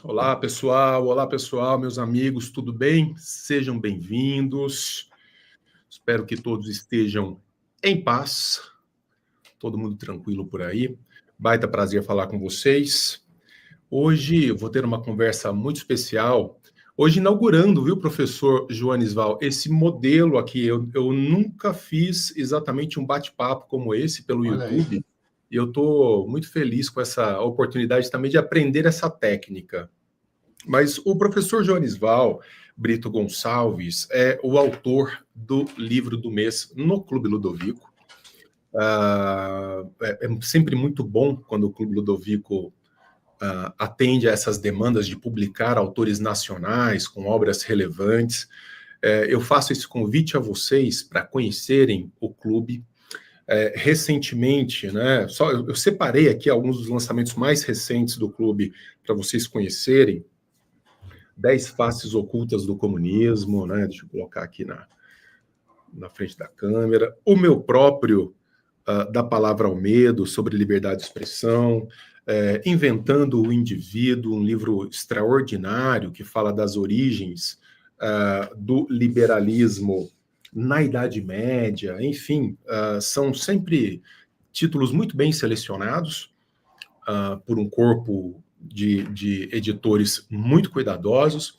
Olá pessoal, meus amigos, tudo bem? Sejam bem-vindos. Espero que todos estejam em paz, todo mundo tranquilo por aí. Baita prazer falar com vocês. Hoje eu vou ter uma conversa muito especial. Hoje inaugurando, viu, professor Joanisval, esse modelo aqui. Eu nunca fiz exatamente um bate-papo como esse pelo Olha YouTube. aí. E eu estou muito feliz com essa oportunidade também de aprender essa técnica. Mas o professor Joanisval Brito Gonçalves é o autor do livro do mês no Clube Ludovico. É sempre muito bom quando o Clube Ludovico atende a essas demandas de publicar autores nacionais com obras relevantes. Eu faço esse convite a vocês para conhecerem o clube. Recentemente, né? Eu separei aqui alguns dos lançamentos mais recentes do clube para vocês conhecerem. 10 faces ocultas do comunismo, né? Deixa eu colocar aqui na frente da câmera. O meu próprio, Da Palavra ao Medo, sobre liberdade de expressão. Inventando o Indivíduo, um livro extraordinário que fala das origens do liberalismo na Idade Média. Enfim, são sempre títulos muito bem selecionados por um corpo de editores muito cuidadosos,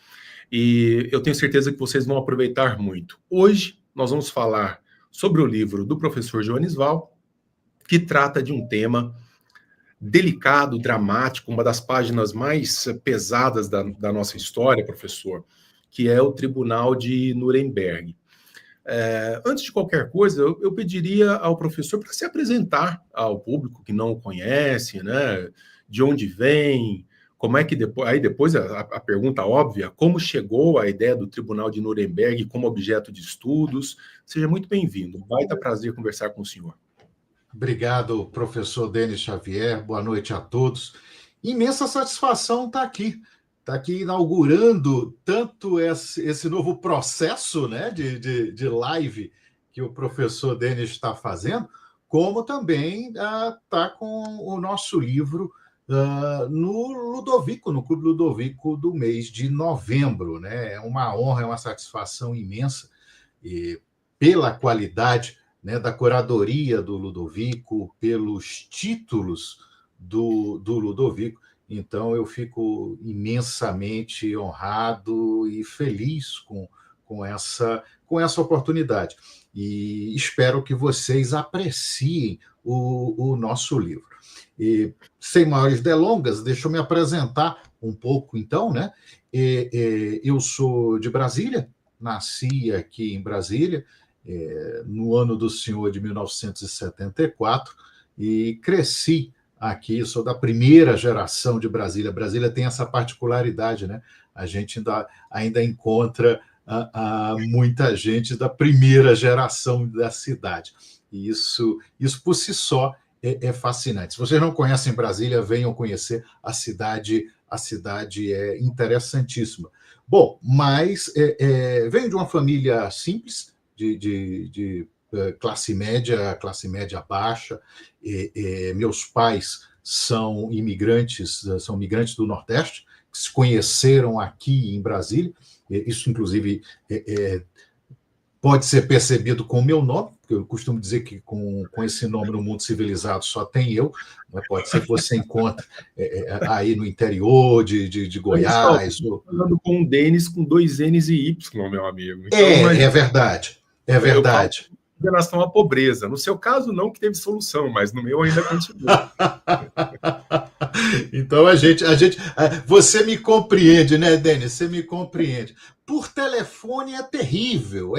e eu tenho certeza que vocês vão aproveitar muito. Hoje nós vamos falar sobre o livro do professor Joanisval, que trata de um tema delicado, dramático, uma das páginas mais pesadas da nossa história, professor, que é o Tribunal de Nuremberg. Antes de qualquer coisa, eu pediria ao professor para se apresentar ao público que não o conhece, né? De onde vem, como é que depois... Aí depois a pergunta óbvia, como chegou a ideia do Tribunal de Nuremberg como objeto de estudos. Seja muito bem-vindo. Baita prazer conversar com o senhor. Obrigado, professor Denis Xavier. Boa noite a todos. Imensa satisfação estar aqui. Está aqui inaugurando tanto esse novo processo, né, de live que o professor Denis está fazendo, como também está com o nosso livro no Ludovico, no Clube Ludovico do mês de novembro. Né? É uma honra, é uma satisfação imensa pela qualidade, né, da curadoria do Ludovico, pelos títulos do Ludovico. Então, eu fico imensamente honrado e feliz com essa oportunidade. E espero que vocês apreciem o nosso livro. E, sem maiores delongas, deixa eu me apresentar um pouco, então, né? Eu sou de Brasília, nasci aqui em Brasília, no ano do Senhor de 1974, e cresci aqui, sou da primeira geração de Brasília. Brasília tem essa particularidade, né? A gente ainda encontra muita gente da primeira geração da cidade. E isso por si só é fascinante. Se vocês não conhecem Brasília, venham conhecer a cidade. A cidade é interessantíssima. Bom, mas venho de uma família simples, de classe média baixa. Meus pais são imigrantes do Nordeste, que se conheceram aqui em Brasília. Isso, inclusive, pode ser percebido com o meu nome, porque eu costumo dizer que com esse nome no mundo civilizado só tem eu. Pode ser que você encontre aí no interior de Goiás. Estou falando com um Denis com 2 N's e Y, meu amigo. Então, é verdade. É verdade. Em relação à pobreza. No seu caso, não, que teve solução, mas no meu ainda continua. Então, você me compreende, né, Denis? Você me compreende. Por telefone é terrível.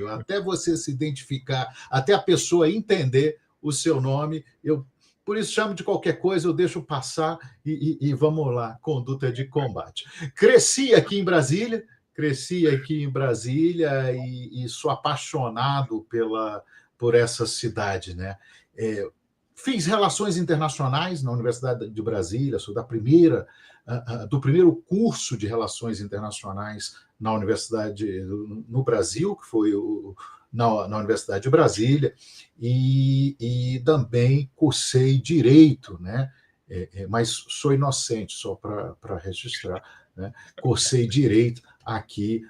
Até você se identificar, até a pessoa entender o seu nome. Por isso, chamo de qualquer coisa, eu deixo passar e vamos lá, conduta de combate. Cresci aqui em Brasília e sou apaixonado por essa cidade, né? Fiz relações internacionais na Universidade de Brasília, sou do primeiro curso de relações internacionais na universidade no Brasil, que foi na Universidade de Brasília, e também cursei Direito, né? mas sou inocente, só para registrar, né? Cursei Direito aqui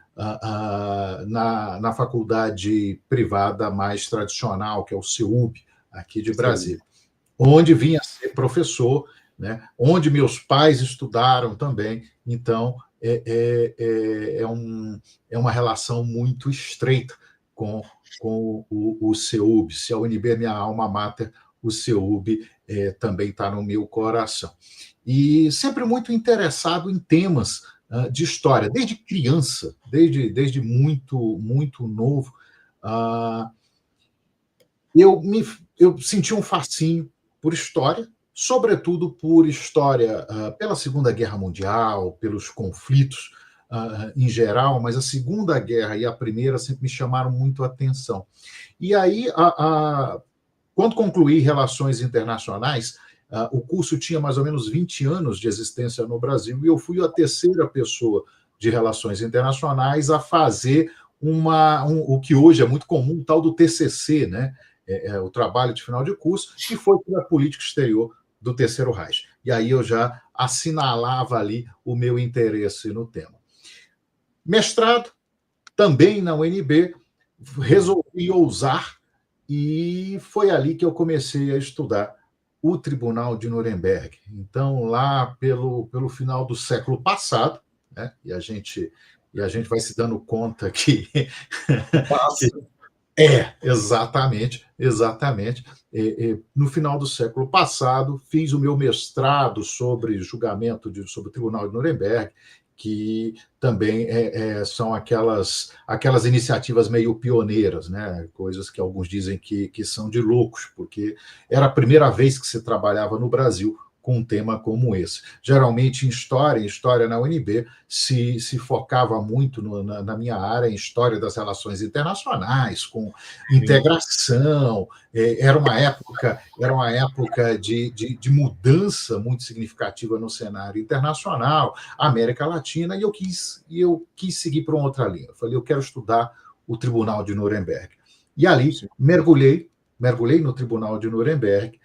na faculdade privada mais tradicional, que é o CEUB, aqui de Brasília, onde vim a ser professor, né? Onde meus pais estudaram também. Então, é uma relação muito estreita com o CEUB. Se a UNB é minha alma mater, o CEUB também está no meu coração. E sempre muito interessado em temas de história, desde criança, desde muito, muito novo. Eu senti um fascínio por história, sobretudo por história pela Segunda Guerra Mundial, pelos conflitos em geral, mas a Segunda Guerra e a Primeira sempre me chamaram muito a atenção. E aí, quando concluí Relações Internacionais, o curso tinha mais ou menos 20 anos de existência no Brasil, e eu fui a terceira pessoa de Relações Internacionais a fazer o que hoje é muito comum, o tal do TCC, né? O trabalho de final de curso, que foi pela política exterior do Terceiro Reich. E aí eu já assinalava ali o meu interesse no tema. Mestrado, também na UNB, resolvi ousar, e foi ali que eu comecei a estudar o Tribunal de Nuremberg. Então, lá pelo final do século passado, né, e a gente vai se dando conta que... exatamente. No final do século passado, fiz o meu mestrado sobre julgamento sobre o Tribunal de Nuremberg, que também são aquelas iniciativas meio pioneiras, né? Coisas que alguns dizem que são de loucos, porque era a primeira vez que se trabalhava no Brasil com um tema como esse. Geralmente, em história na UNB, se focava muito na minha área, em história das relações internacionais, com integração. Era uma época de mudança muito significativa no cenário internacional, América Latina, e eu quis seguir para uma outra linha. Eu falei, eu quero estudar o Tribunal de Nuremberg. E ali, mergulhei no Tribunal de Nuremberg.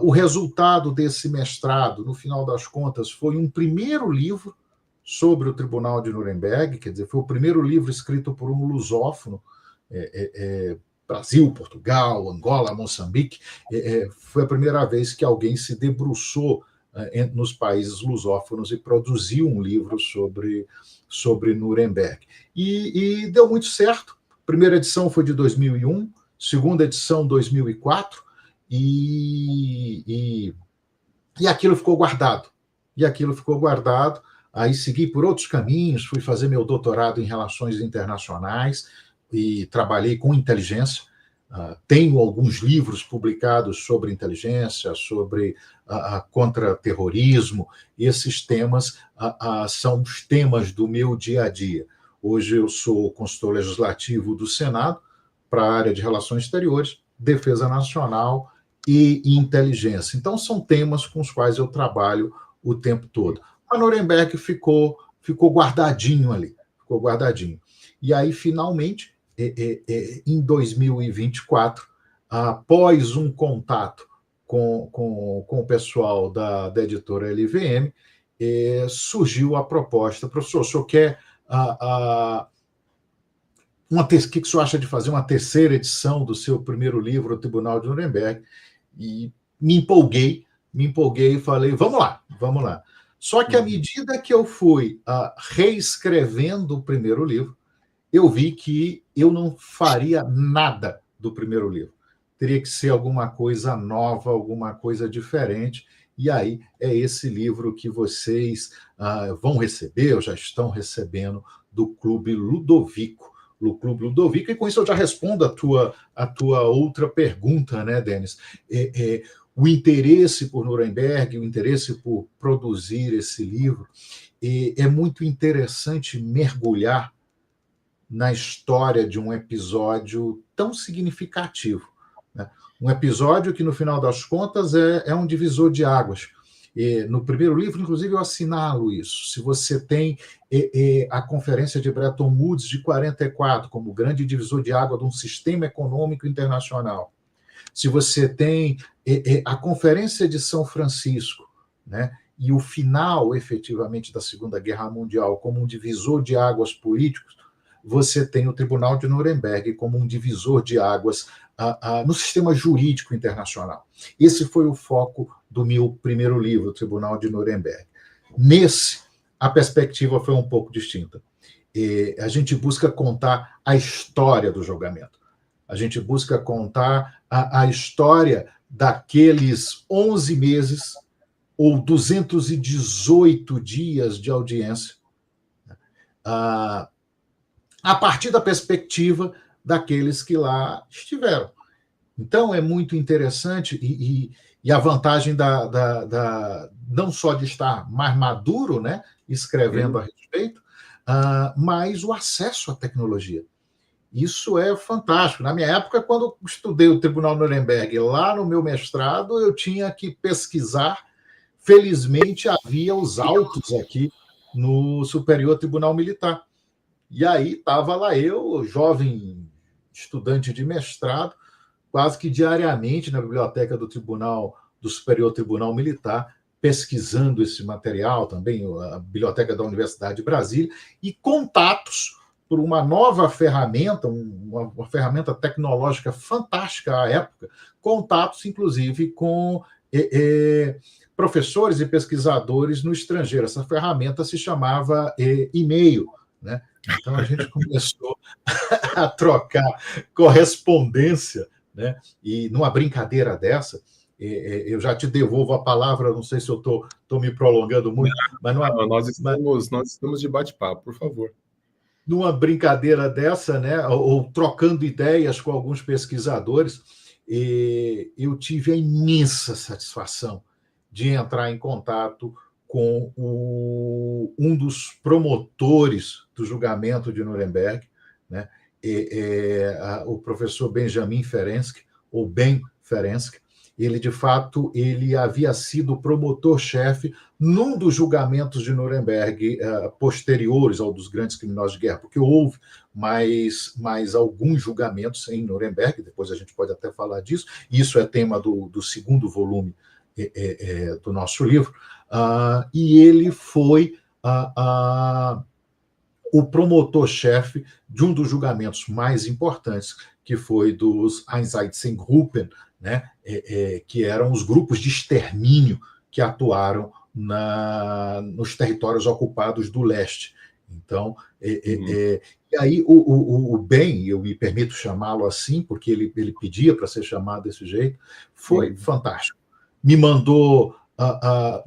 O resultado desse mestrado, no final das contas, foi um primeiro livro sobre o Tribunal de Nuremberg, quer dizer, foi o primeiro livro escrito por um lusófono, Brasil, Portugal, Angola, Moçambique. Foi a primeira vez que alguém se debruçou nos países lusófonos e produziu um livro sobre Nuremberg. E deu muito certo. A primeira edição foi de 2001, segunda edição 2004, e aquilo ficou guardado. Aí segui por outros caminhos, fui fazer meu doutorado em Relações Internacionais e trabalhei com inteligência. Tenho alguns livros publicados sobre inteligência, sobre contra-terrorismo. Esses temas são os temas do meu dia a dia. Hoje eu sou consultor legislativo do Senado para a área de Relações Exteriores, Defesa Nacional e inteligência. Então, são temas com os quais eu trabalho o tempo todo. A Nuremberg ficou guardadinho ali, E aí, finalmente, em 2024, após um contato com o pessoal da editora LVM, surgiu a proposta. Professor, o senhor quer... o que o senhor acha de fazer uma terceira edição do seu primeiro livro, O Tribunal de Nuremberg? E me empolguei e falei, vamos lá. Só que à medida que eu fui reescrevendo o primeiro livro, eu vi que eu não faria nada do primeiro livro. Teria que ser alguma coisa nova, alguma coisa diferente. E aí é esse livro que vocês vão receber, ou já estão recebendo, do Clube Ludovico. E com isso eu já respondo a tua outra pergunta, né, Denis? O interesse por Nuremberg, o interesse por produzir esse livro, é muito interessante mergulhar na história de um episódio tão significativo, né? Um episódio que, no final das contas, é um divisor de águas. No primeiro livro, inclusive, eu assinalo isso. Se você tem a Conferência de Bretton Woods de 44 como grande divisor de água de um sistema econômico internacional, se você tem a Conferência de São Francisco né, e o final, efetivamente, da Segunda Guerra Mundial como um divisor de águas políticos, você tem o Tribunal de Nuremberg como um divisor de águas no sistema jurídico internacional. Esse foi o foco do meu primeiro livro, o Tribunal de Nuremberg. Nesse, a perspectiva foi um pouco distinta. A gente busca contar a história do julgamento. A gente busca contar a história daqueles 11 meses ou 218 dias de audiência, a partir da perspectiva daqueles que lá estiveram. Então, é muito interessante, e a vantagem não só de estar mais maduro, né, escrevendo a respeito, mas o acesso à tecnologia. Isso é fantástico. Na minha época, quando eu estudei o Tribunal de Nuremberg, lá no meu mestrado, eu tinha que pesquisar. Felizmente, havia os autos aqui no Superior Tribunal Militar. E aí estava lá eu, jovem estudante de mestrado, quase que diariamente na biblioteca do Superior Tribunal Militar, pesquisando esse material, também a biblioteca da Universidade de Brasília, e contatos por uma nova ferramenta, uma ferramenta tecnológica fantástica à época, contatos, inclusive, com professores e pesquisadores no estrangeiro. Essa ferramenta se chamava e-mail, né? Então, a gente começou a trocar correspondência, né? E numa brincadeira dessa, eu já te devolvo a palavra, não sei se eu estou me prolongando muito, mas nós estamos de bate-papo, por favor. Numa brincadeira dessa, né, ou trocando ideias com alguns pesquisadores, eu tive a imensa satisfação de entrar em contato com um dos promotores do julgamento de Nuremberg, né, o professor Benjamin Ferenczi, ou Ben Ferenczi. Ele, de fato, ele havia sido promotor-chefe num dos julgamentos de Nuremberg posteriores ao dos grandes criminosos de guerra, porque houve mais alguns julgamentos em Nuremberg, depois a gente pode até falar disso, isso é tema do segundo volume do nosso livro, e ele foi o promotor-chefe de um dos julgamentos mais importantes, que foi dos Einsatzgruppen, né, que eram os grupos de extermínio que atuaram nos territórios ocupados do leste. Então, e aí o Ben, eu me permito chamá-lo assim, porque ele pedia para ser chamado desse jeito, foi fantástico. Me mandou,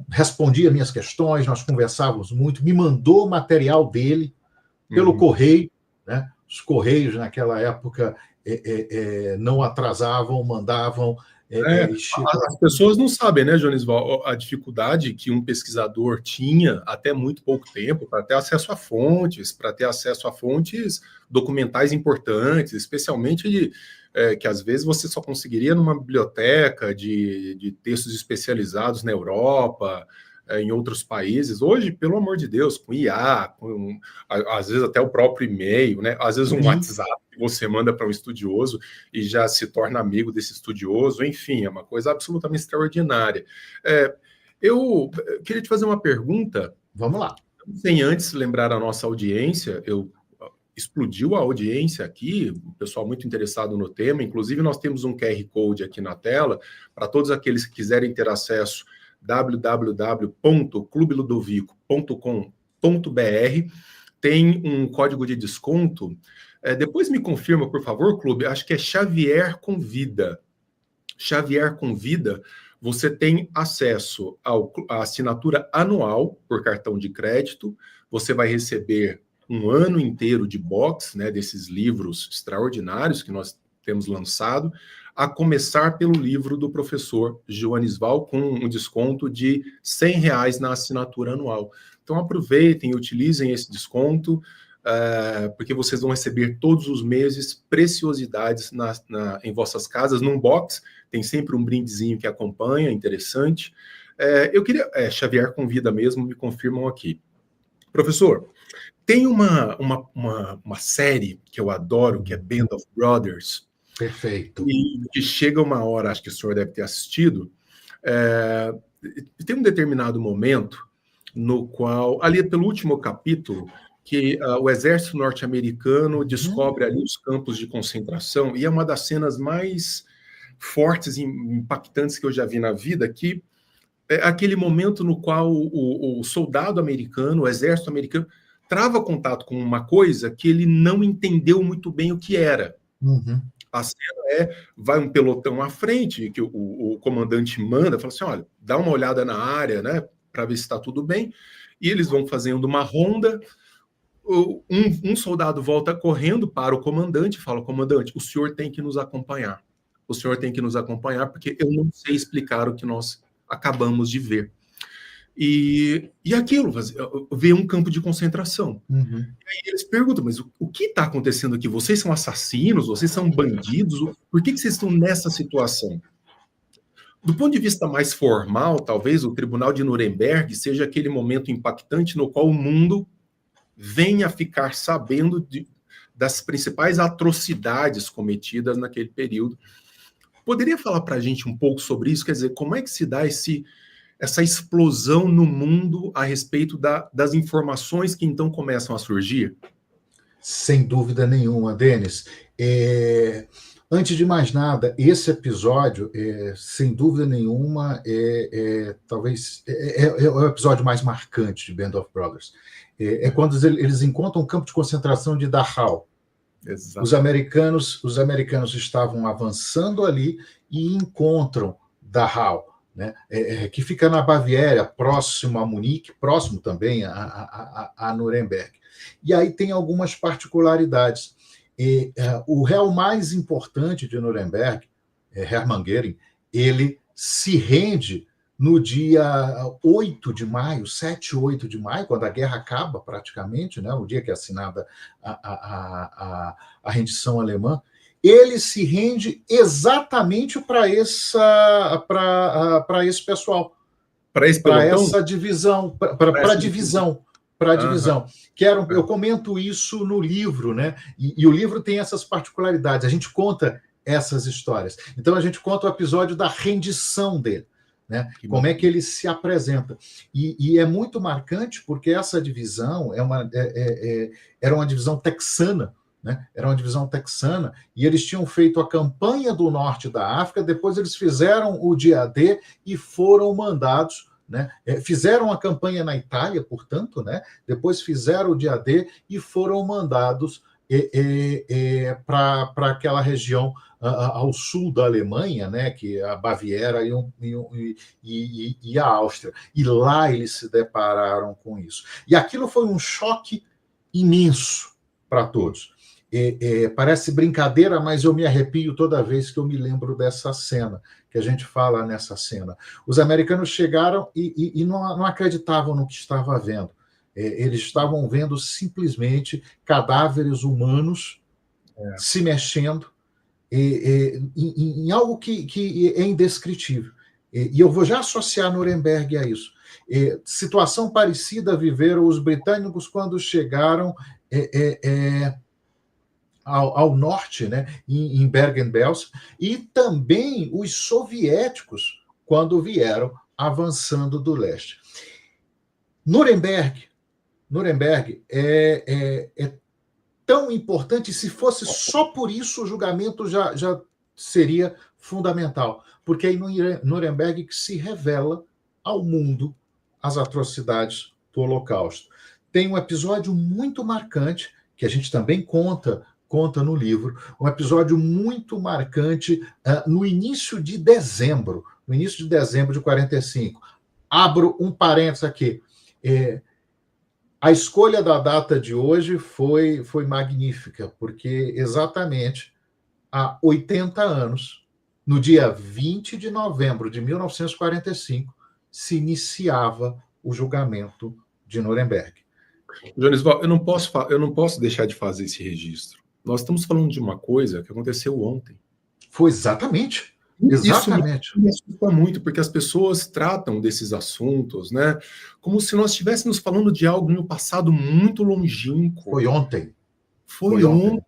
respondia minhas questões, nós conversávamos muito, me mandou o material dele pelo correio, né? Os correios naquela época não atrasavam, mandavam. As pessoas não sabem, né, Jonisval, a dificuldade que um pesquisador tinha até muito pouco tempo para ter acesso a fontes, documentais importantes, especialmente que às vezes você só conseguiria numa biblioteca de textos especializados na Europa, em outros países. Hoje, pelo amor de Deus, com IA, às vezes até o próprio e-mail, né? Às vezes um WhatsApp que você manda para um estudioso e já se torna amigo desse estudioso. Enfim, é uma coisa absolutamente extraordinária. Eu queria te fazer uma pergunta. Vamos lá. Sem antes lembrar a nossa audiência, explodiu a audiência aqui, o pessoal muito interessado no tema. Inclusive, nós temos um QR Code aqui na tela para todos aqueles que quiserem ter acesso, www.clubeludovico.com.br. Tem um código de desconto. Depois me confirma, por favor, Clube. Acho que é Xavier Convida. Xavier Convida. Você tem acesso à assinatura anual por cartão de crédito. Você vai receber um ano inteiro de box, né, desses livros extraordinários que nós temos lançado, a começar pelo livro do professor Joanisval, com um desconto de R$100 na assinatura anual. Então aproveitem e utilizem esse desconto, porque vocês vão receber todos os meses preciosidades em vossas casas, num box, tem sempre um brindezinho que acompanha, interessante. Eu queria... Xavier Convida mesmo, me confirmam aqui. Professor, tem uma série que eu adoro, que é Band of Brothers. Perfeito. E que chega uma hora, acho que o senhor deve ter assistido, É, tem um determinado momento no qual, ali pelo último capítulo, que o exército norte-americano descobre ali os campos de concentração, e é uma das cenas mais fortes e impactantes que eu já vi na vida, que é aquele momento no qual o soldado americano, o exército americano, trava contato com uma coisa que ele não entendeu muito bem o que era. A cena vai um pelotão à frente, que o comandante manda, fala assim, olha, dá uma olhada na área, né, para ver se está tudo bem, e eles vão fazendo uma ronda, um soldado volta correndo para o comandante e fala, comandante, o senhor tem que nos acompanhar. O senhor tem que nos acompanhar, porque eu não sei explicar o que nós acabamos de ver. E aquilo, ver um campo de concentração. E aí eles perguntam, mas o que está acontecendo aqui? Vocês são assassinos? Vocês são bandidos? Por que vocês estão nessa situação? Do ponto de vista mais formal, talvez o Tribunal de Nuremberg seja aquele momento impactante no qual o mundo venha a ficar sabendo das principais atrocidades cometidas naquele período. Poderia falar para a gente um pouco sobre isso? Quer dizer, como é que se dá essa explosão no mundo a respeito das informações que então começam a surgir? Sem dúvida nenhuma, Denis. Antes de mais nada, esse episódio, sem dúvida nenhuma, talvez é o episódio mais marcante de Band of Brothers. É quando eles encontram um campo de concentração de Dachau. Exato. Os americanos estavam avançando ali e encontram Dachau, né, que fica na Baviera, próximo a Munique, próximo também a Nuremberg. E aí tem algumas particularidades. O réu mais importante de Nuremberg, Hermann Göring, ele se rende no dia 8 de maio, 7 e 8 de maio, quando a guerra acaba praticamente, né, o dia que é assinada a rendição alemã. Ele se rende exatamente para esse pessoal, para essa divisão, para a divisão. Que eu comento isso no livro, né? E o livro tem essas particularidades. A gente conta essas histórias. Então a gente conta o episódio da rendição dele, né? Como é que ele se apresenta. E é muito marcante porque essa divisão era uma divisão texana, né? Era uma divisão texana, e eles tinham feito a campanha do norte da África, depois eles fizeram o dia D e foram mandados, né? Fizeram a campanha na Itália, portanto, né? Depois fizeram o dia D e foram mandados para aquela região ao sul da Alemanha, né? Que é a Baviera e a Áustria. E lá eles se depararam com isso. E aquilo foi um choque imenso para todos. Parece brincadeira, mas eu me arrepio toda vez que eu me lembro dessa cena, que a gente fala nessa cena. Os americanos chegaram e não acreditavam no que estava vendo. Eles estavam vendo simplesmente cadáveres humanos se mexendo em algo que é indescritível. E eu vou já associar Nuremberg a isso. Situação parecida viveram os britânicos quando chegaram ao norte, né, em Bergen-Belsen, e também os soviéticos quando vieram avançando do leste. Nuremberg é tão importante, se fosse só por isso o julgamento já seria fundamental, porque é em Nuremberg que se revela ao mundo as atrocidades do Holocausto. Tem um episódio muito marcante, que a gente também conta no livro, um episódio muito marcante no início de dezembro de 45. Abro um parênteses aqui. A escolha da data de hoje foi magnífica, porque exatamente há 80 anos, no dia 20 de novembro de 1945, se iniciava o julgamento de Nuremberg. Jonisval, eu não posso deixar de fazer esse registro. Nós estamos falando de uma coisa que aconteceu ontem. Foi exatamente. Exatamente. Isso me assusta muito, porque as pessoas tratam desses assuntos, né, como se nós estivéssemos falando de algo no passado muito longínquo. Foi ontem. Foi ontem.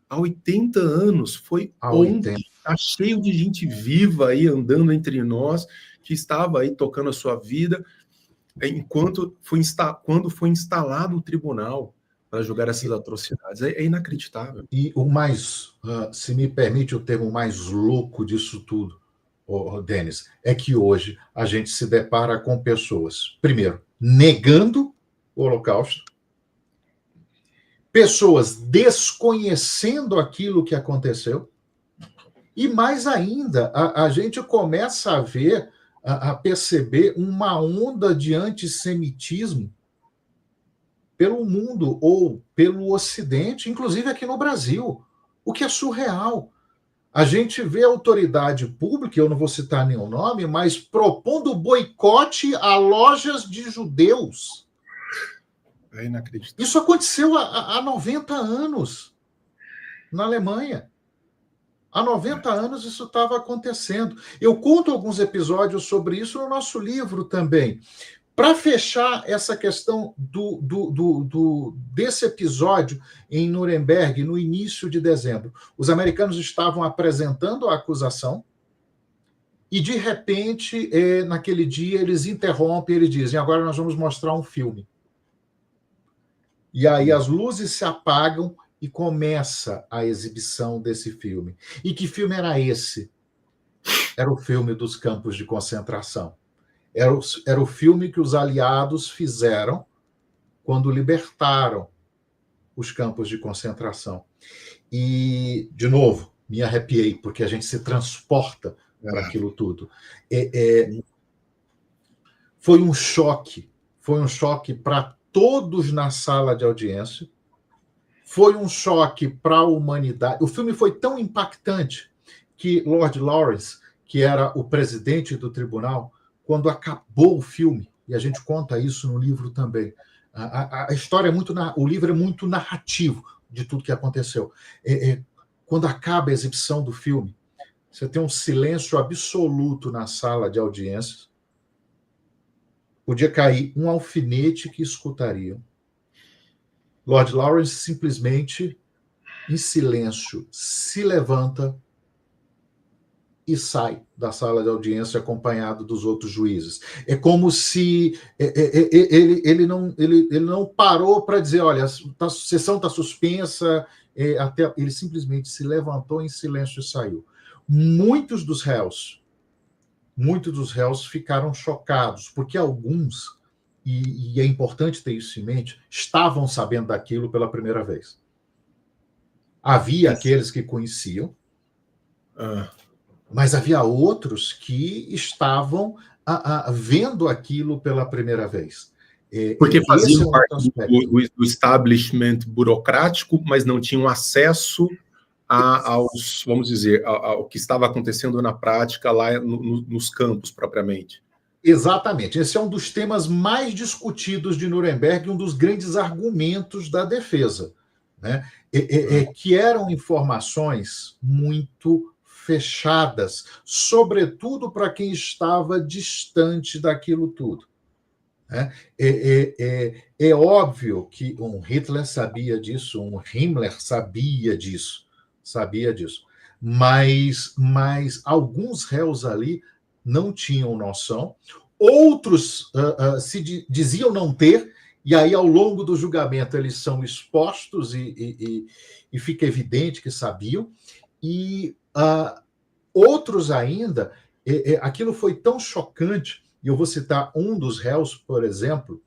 Há 80 anos. Foi ontem. Está cheio de gente viva aí andando entre nós, que estava aí tocando a sua vida, quando foi instalado o tribunal para julgar essas atrocidades. É inacreditável. E o mais, se me permite o termo mais louco disso tudo, Denis, é que hoje a gente se depara com pessoas, primeiro, negando o Holocausto, pessoas desconhecendo aquilo que aconteceu, e mais ainda, a gente começa a ver, a perceber uma onda de antissemitismo pelo mundo ou pelo Ocidente, inclusive aqui no Brasil, o que é surreal. A gente vê a autoridade pública, eu não vou citar nenhum nome, mas propondo boicote a lojas de judeus. É inacreditável. Isso aconteceu há 90 anos na Alemanha. Há 90 anos isso estava acontecendo. Eu conto alguns episódios sobre isso no nosso livro também. Para fechar essa questão desse episódio em Nuremberg, no início de dezembro, os americanos estavam apresentando a acusação e, de repente, naquele dia, eles interrompem, eles dizem, agora nós vamos mostrar um filme. E aí as luzes se apagam e começa a exibição desse filme. E que filme era esse? Era o filme dos campos de concentração. Era o filme que os aliados fizeram quando libertaram os campos de concentração. E, de novo, me arrepiei, porque a gente se transporta para aquilo tudo. Foi um choque para todos na sala de audiência, foi um choque para a humanidade. O filme foi tão impactante que Lord Lawrence, que era o presidente do tribunal, quando acabou o filme, e a gente conta isso no livro também, a história é muito, o livro é muito narrativo de tudo que aconteceu. Quando acaba a exibição do filme, você tem um silêncio absoluto na sala de audiências, podia cair um alfinete que escutariam. Lord Lawrence simplesmente, em silêncio, se levanta e sai da sala de audiência acompanhado dos outros juízes. É como se ele não parou para dizer, olha, a sessão está suspensa, ele simplesmente se levantou em silêncio e saiu. Muitos dos réus ficaram chocados, porque alguns, e é importante ter isso em mente, estavam sabendo daquilo pela primeira vez. Havia aqueles que conheciam, mas havia outros que estavam vendo aquilo pela primeira vez. Porque faziam parte do establishment burocrático, mas não tinham acesso aos, vamos dizer, ao que estava acontecendo na prática lá nos campos, propriamente. Exatamente. Esse é um dos temas mais discutidos de Nuremberg, um dos grandes argumentos da defesa, né? Que eram informações muito fechadas, sobretudo para quem estava distante daquilo tudo. É óbvio que um Hitler sabia disso, um Himmler sabia disso, mas alguns réus ali não tinham noção, outros se diziam não ter, e aí, ao longo do julgamento, eles são expostos e fica evidente que sabiam, e outros ainda, aquilo foi tão chocante, e eu vou citar um dos réus, por exemplo,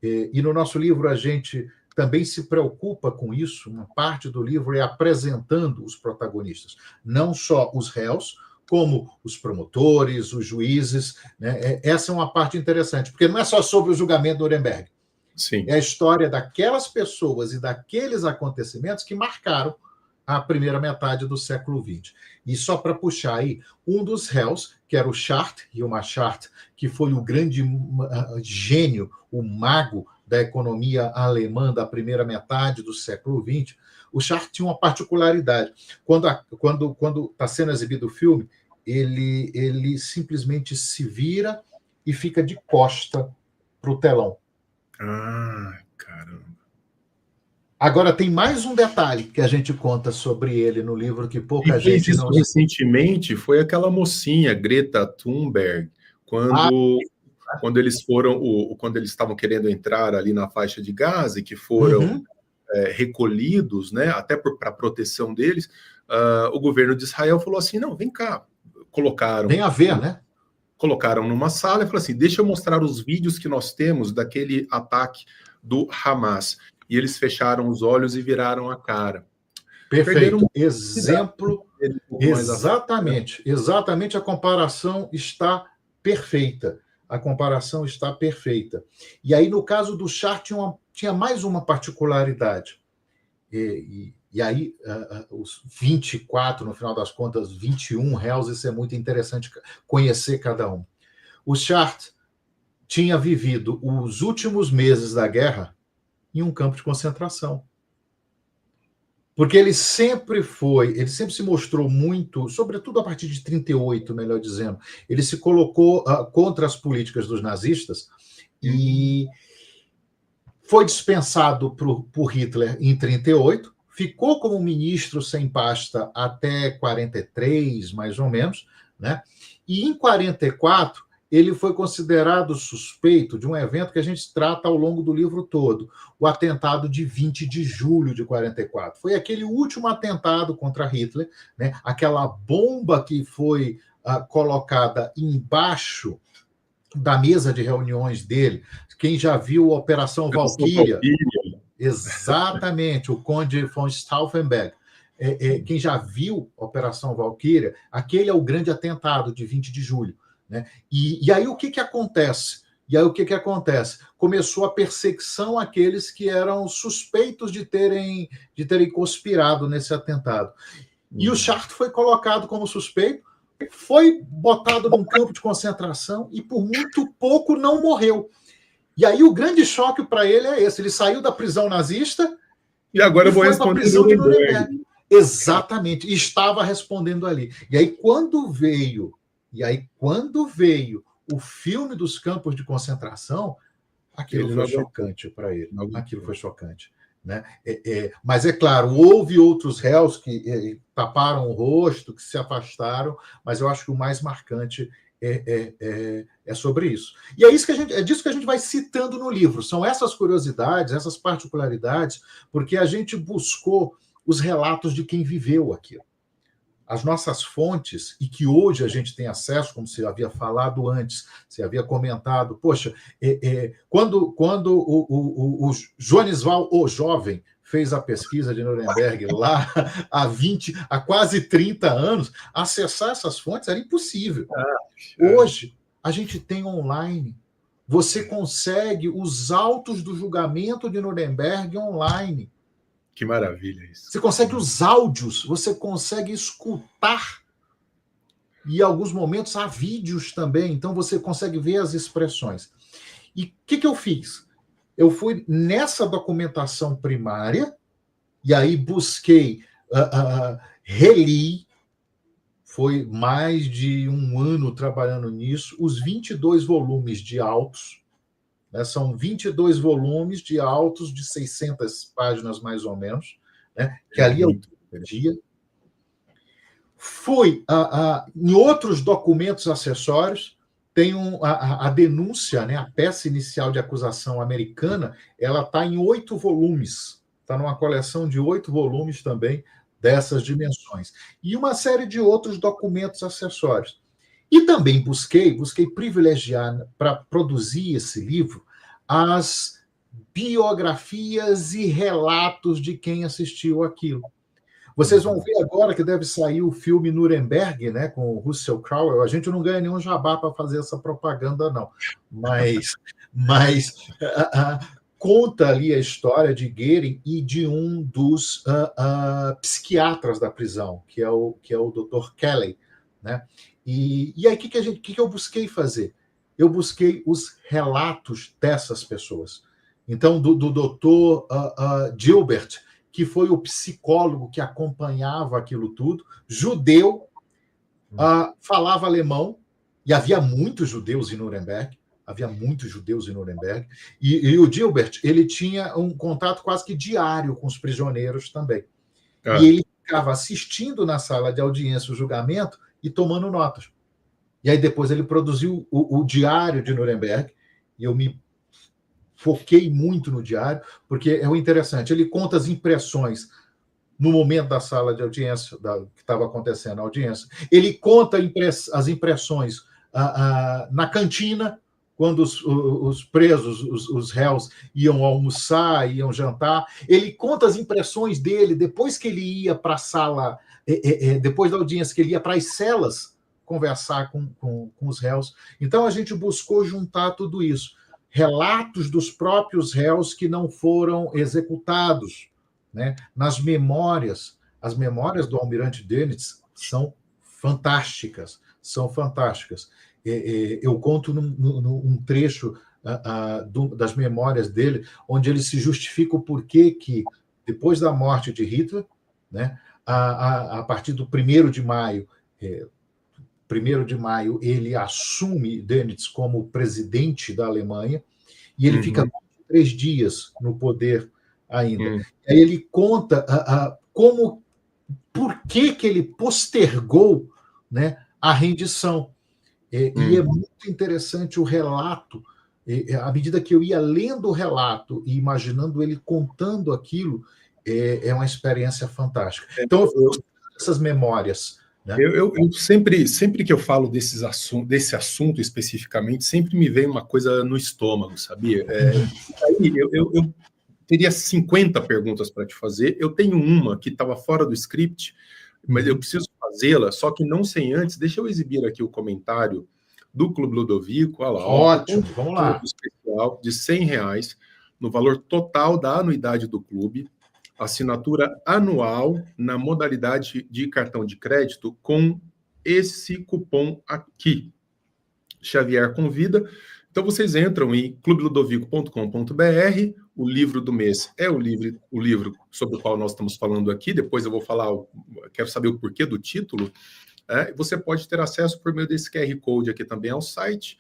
e no nosso livro a gente também se preocupa com isso, uma parte do livro é apresentando os protagonistas, não só os réus, como os promotores, os juízes, né? Essa é uma parte interessante, porque não é só sobre o julgamento de Nuremberg. Sim. É a história daquelas pessoas e daqueles acontecimentos que marcaram a primeira metade do século XX. E só para puxar aí, um dos réus, que era o Schacht, Hilmar Schacht, que foi o grande gênio, o mago da economia alemã da primeira metade do século XX, o Schacht tinha uma particularidade. Quando está sendo exibido o filme, ele simplesmente se vira e fica de costa para o telão. Ah, caramba. Agora, tem mais um detalhe que a gente conta sobre ele no livro que pouca Quem fez gente isso não... recentemente foi aquela mocinha, Greta Thunberg, Ah, quando eles foram, quando eles estavam querendo entrar ali na faixa de Gaza e que foram uhum. recolhidos, né, até para proteção deles, o governo de Israel falou assim, não, vem cá, Tem a ver, né? colocaram numa sala e falaram assim, deixa eu mostrar os vídeos que nós temos daquele ataque do Hamas. E eles fecharam os olhos e viraram a cara. Perderam Perfeito. uma oportunidade Exemplo, de um pouco mais à frente, né? exatamente a comparação está perfeita. A comparação está perfeita. E aí, no caso do char, tinha mais uma particularidade. E aí, os 24, no final das contas, 21 réus, isso é muito interessante conhecer cada um. O Chart tinha vivido os últimos meses da guerra em um campo de concentração. Porque ele sempre se mostrou muito, sobretudo a partir de 38, melhor dizendo, ele se colocou contra as políticas dos nazistas e foi dispensado por Hitler em 38, ficou como ministro sem pasta até 43, mais ou menos, né? E em 44 ele foi considerado suspeito de um evento que a gente trata ao longo do livro todo, o atentado de 20 de julho de 44. Foi aquele último atentado contra Hitler, né? Aquela bomba que foi colocada embaixo da mesa de reuniões dele. Quem já viu a Operação Valkyria, exatamente, o Conde von Stauffenberg, quem já viu a Operação Valkyria, aquele é o grande atentado de 20 de julho. Né? E aí o que acontece? Começou a perseguição àqueles que eram suspeitos de terem conspirado nesse atentado. E o Chartres foi colocado como suspeito, foi botado num campo de concentração e por muito pouco não morreu. E aí o grande choque para ele é esse: ele saiu da prisão nazista e agora eu vou foi para a responder prisão de Nuremberg. Exatamente, e estava respondendo ali. E aí quando veio o filme dos campos de concentração, aquilo foi chocante para ele. Aquilo foi chocante. Né? Mas é claro, houve outros réus que taparam o rosto, que se afastaram, mas eu acho que o mais marcante é sobre isso. E é disso que a gente vai citando no livro. São essas curiosidades, essas particularidades, porque a gente buscou os relatos de quem viveu aquilo. As nossas fontes, e que hoje a gente tem acesso, como você havia falado antes, você havia comentado, poxa, quando o Joanisval, o jovem, fez a pesquisa de Nuremberg lá há quase 30 anos, acessar essas fontes era impossível. Hoje, a gente tem online. Você consegue os autos do julgamento de Nuremberg online. Que maravilha isso. Você consegue os áudios, você consegue escutar. E em alguns momentos há vídeos também, então você consegue ver as expressões. E o que eu fiz? Eu fui nessa documentação primária, e aí busquei, reli, foi mais de um ano trabalhando nisso, os 22 volumes de autos, né, são 22 volumes de autos de 600 páginas, mais ou menos, né, que ali é o dia. Fui em outros documentos acessórios, tem a denúncia, né, a peça inicial de acusação americana, ela está em 8 volumes, está numa coleção de 8 volumes também, dessas dimensões. E uma série de outros documentos acessórios. E também busquei privilegiar, para produzir esse livro, as biografias e relatos de quem assistiu aquilo. Vocês vão ver agora que deve sair o filme Nuremberg, né, com o Russell Crowe. A gente não ganha nenhum jabá para fazer essa propaganda, não. Mas conta ali a história de Goering e de um dos psiquiatras da prisão, que é o Dr. Kelly. Né? E aí, o que eu busquei fazer? Eu busquei os relatos dessas pessoas. Então, do Dr. Gilbert, que foi o psicólogo que acompanhava aquilo tudo, judeu, falava alemão, e havia muitos judeus em Nuremberg, havia muitos judeus em Nuremberg, e o Gilbert, ele tinha um contato quase que diário com os prisioneiros também. E ele ficava assistindo na sala de audiência o julgamento e tomando notas. E aí depois ele produziu o Diário de Nuremberg, e eu me foquei muito no diário, porque é o interessante, ele conta as impressões no momento da sala de audiência, que estava acontecendo a audiência. Ele conta as impressões na cantina, quando os presos, os réus, iam almoçar, iam jantar. Ele conta as impressões dele depois que ele ia para a sala, depois da audiência, que ele ia para as celas conversar com os réus. Então, a gente buscou juntar tudo isso. Relatos dos próprios réus que não foram executados, né? Nas memórias, as memórias do almirante Dönitz são fantásticas, são fantásticas. Eu conto num trecho das memórias dele, onde ele se justifica o porquê que, depois da morte de Hitler, né, a partir do 1º de maio, 1º de maio, ele assume Dönitz como presidente da Alemanha, e ele fica 3 dias no poder ainda. Aí ele conta por que ele postergou, né, a rendição. E é muito interessante o relato. À medida que eu ia lendo o relato e imaginando ele contando aquilo, é uma experiência fantástica. Então, eu fiz essas memórias. Né? Eu sempre que eu falo desse assunto especificamente, sempre me vem uma coisa no estômago, sabia? Aí eu teria 50 perguntas para te fazer. Eu tenho uma que estava fora do script, mas eu preciso fazê-la, só que não sem antes. Deixa eu exibir aqui o comentário do Clube Ludovico. Olha lá, ótimo, vamos lá. Especial de R$100 no valor total da anuidade do clube. Assinatura anual na modalidade de cartão de crédito com esse cupom aqui. Xavier convida. Então, vocês entram em clubeludovico.com.br. O livro do mês é o livro sobre o qual nós estamos falando aqui. Depois eu vou falar, quero saber o porquê do título. Você pode ter acesso por meio desse QR Code aqui também ao site.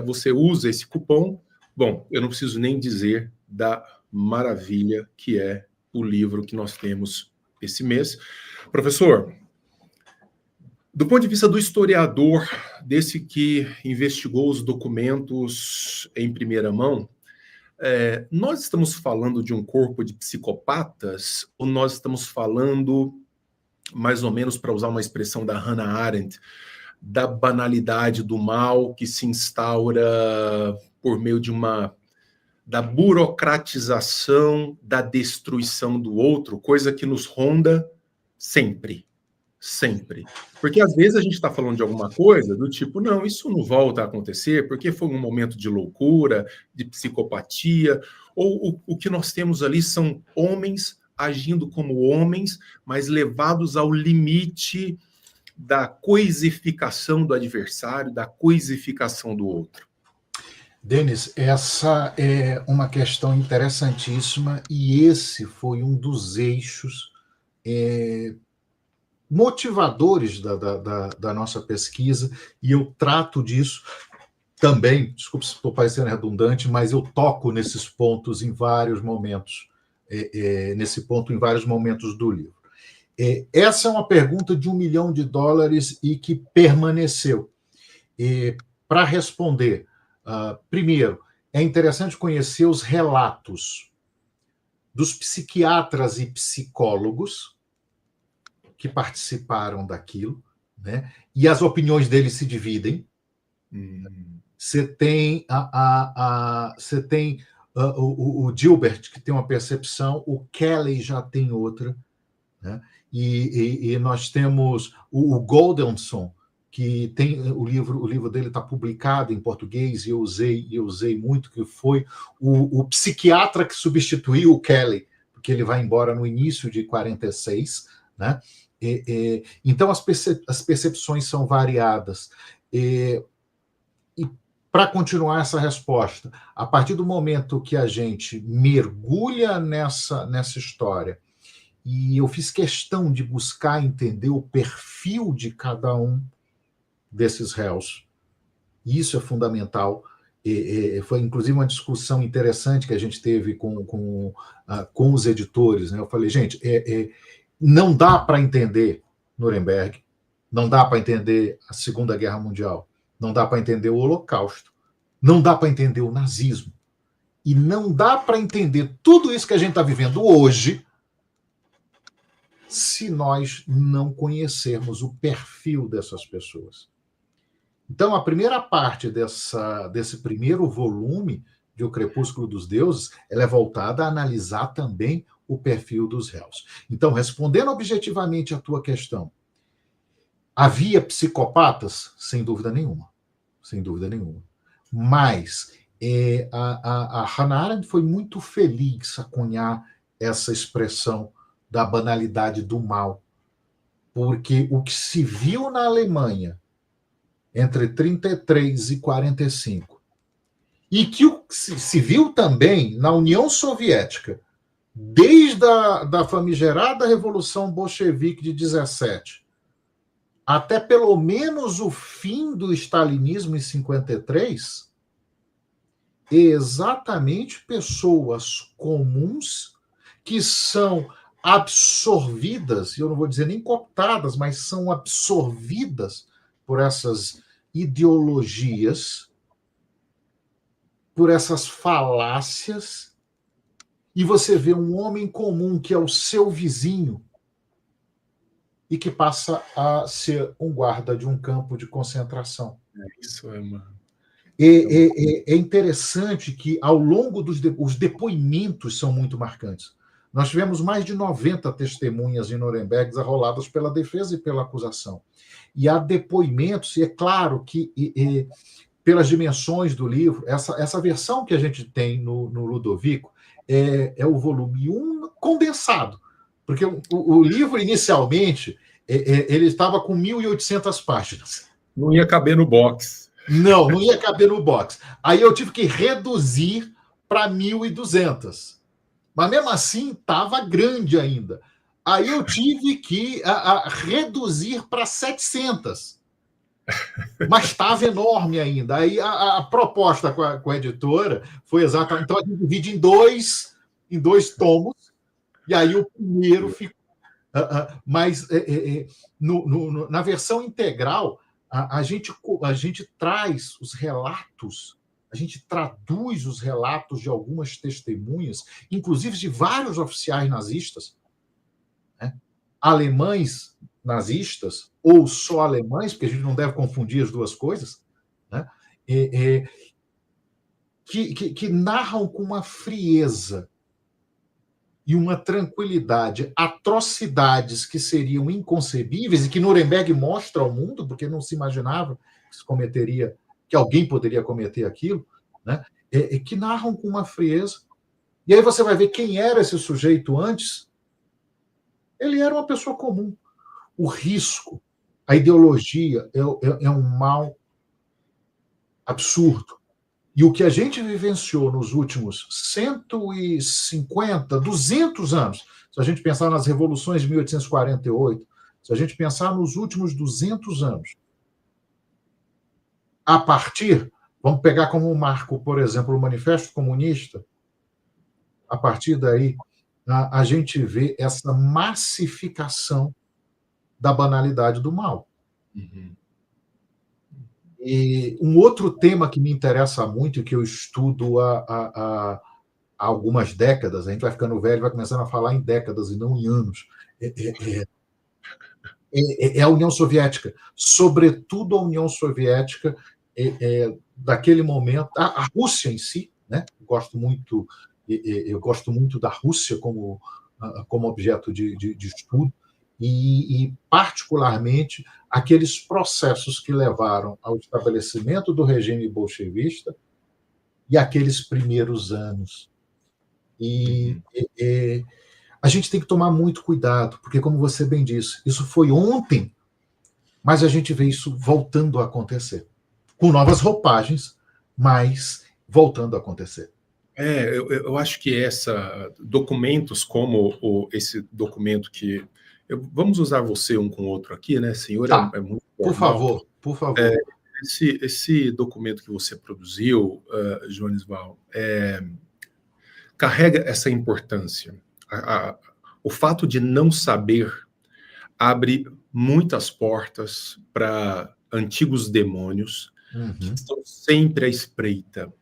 Você usa esse cupom. Bom, eu não preciso nem dizer da maravilha que é o livro que nós temos esse mês. Professor, do ponto de vista do historiador, desse que investigou os documentos em primeira mão, nós estamos falando de um corpo de psicopatas ou nós estamos falando, mais ou menos, para usar uma expressão da Hannah Arendt, da banalidade do mal que se instaura por meio da burocratização da destruição do outro, coisa que nos ronda sempre. Sempre. Porque às vezes a gente está falando de alguma coisa do tipo, não, isso não volta a acontecer porque foi um momento de loucura, de psicopatia, ou o que nós temos ali são homens agindo como homens, mas levados ao limite da coisificação do adversário, da coisificação do outro. Denis, essa é uma questão interessantíssima e esse foi um dos eixos motivadores da nossa pesquisa, e eu trato disso também, desculpe se estou parecendo redundante, mas eu toco nesses pontos em vários momentos, nesse ponto em vários momentos do livro. Essa é uma pergunta de $1 milhão e que permaneceu. Para responder, primeiro, é interessante conhecer os relatos dos psiquiatras e psicólogos que participaram daquilo, né? E as opiniões deles se dividem. Você tem você tem o Gilbert, que tem uma percepção, o Kelly já tem outra, né? E nós temos o Goldenson, que tem o livro dele está publicado em português, e eu usei muito, que foi o psiquiatra que substituiu o Kelly, porque ele vai embora no início de 46, né? Então as percepções são variadas. E para continuar essa resposta, a partir do momento que a gente mergulha nessa história, e eu fiz questão de buscar entender o perfil de cada um desses réus, isso é fundamental. Foi inclusive uma discussão interessante que a gente teve com os editores, né? Eu falei, gente, não dá para entender Nuremberg, não dá para entender a Segunda Guerra Mundial, não dá para entender o Holocausto, não dá para entender o nazismo, e não dá para entender tudo isso que a gente está vivendo hoje se nós não conhecermos o perfil dessas pessoas. Então, a primeira parte desse primeiro volume de O Crepúsculo dos Deuses, ela é voltada a analisar também o perfil dos réus. Então, respondendo objetivamente à tua questão, havia psicopatas? Sem dúvida nenhuma. Sem dúvida nenhuma. Mas a Hannah Arendt foi muito feliz a cunhar essa expressão da banalidade do mal, porque o que se viu na Alemanha entre 33 e 45, e que se viu também na União Soviética, desde da famigerada Revolução Bolchevique de 17, até pelo menos o fim do stalinismo em 53, é exatamente pessoas comuns que são absorvidas, eu não vou dizer nem cooptadas, mas são absorvidas por essas ideologias, por essas falácias, e você vê um homem comum que é o seu vizinho e que passa a ser um guarda de um campo de concentração. Isso é uma... É interessante que, ao longo os depoimentos são muito marcantes. Nós tivemos mais de 90 testemunhas em Nuremberg arroladas pela defesa e pela acusação. E há depoimentos, e é claro que, pelas dimensões do livro, essa versão que a gente tem no Ludovico é o volume 1 condensado, porque o livro, inicialmente, ele estava com 1.800 páginas. Não ia caber no box. Não ia caber no box. Aí eu tive que reduzir para 1.200. Mas, mesmo assim, estava grande ainda. Aí eu tive que reduzir para 700. Mas estava enorme ainda. Aí a proposta com a editora foi exatamente... Então, a gente divide em dois tomos, e aí o primeiro ficou... Mas na versão integral, a gente traz os relatos, a gente traduz os relatos de algumas testemunhas, inclusive de vários oficiais nazistas, né? Alemães nazistas, ou só alemães, porque a gente não deve confundir as duas coisas, né? Que narram com uma frieza e uma tranquilidade atrocidades que seriam inconcebíveis e que Nuremberg mostra ao mundo, porque não se imaginava que alguém poderia cometer aquilo, né? Que narram com uma frieza. E aí você vai ver quem era esse sujeito antes. Ele era uma pessoa comum. O risco, a ideologia é um mal absurdo. E o que a gente vivenciou nos últimos 150, 200 anos, se a gente pensar nas revoluções de 1848, se a gente pensar nos últimos 200 anos, a partir, vamos pegar como um marco, por exemplo, o Manifesto Comunista, a partir daí, a gente vê essa massificação da banalidade do mal. Uhum. E um outro tema que me interessa muito e que eu estudo há algumas décadas, a gente vai ficando velho, vai começando a falar em décadas e não em anos, é a União Soviética. Sobretudo a União Soviética, daquele momento, a Rússia em si, né? Eu gosto muito da Rússia como objeto de estudo, e particularmente aqueles processos que levaram ao estabelecimento do regime bolchevista e aqueles primeiros anos. E a gente tem que tomar muito cuidado, porque, como você bem disse, isso foi ontem, mas a gente vê isso voltando a acontecer, com novas roupagens, mas voltando a acontecer. Eu acho que documentos como esse documento que... vamos usar você um com o outro aqui, né, senhor? Tá. É muito por normal. favor. esse documento que você produziu, Joanisval, carrega essa importância. O fato de não saber abre muitas portas para antigos demônios que estão sempre à espreita.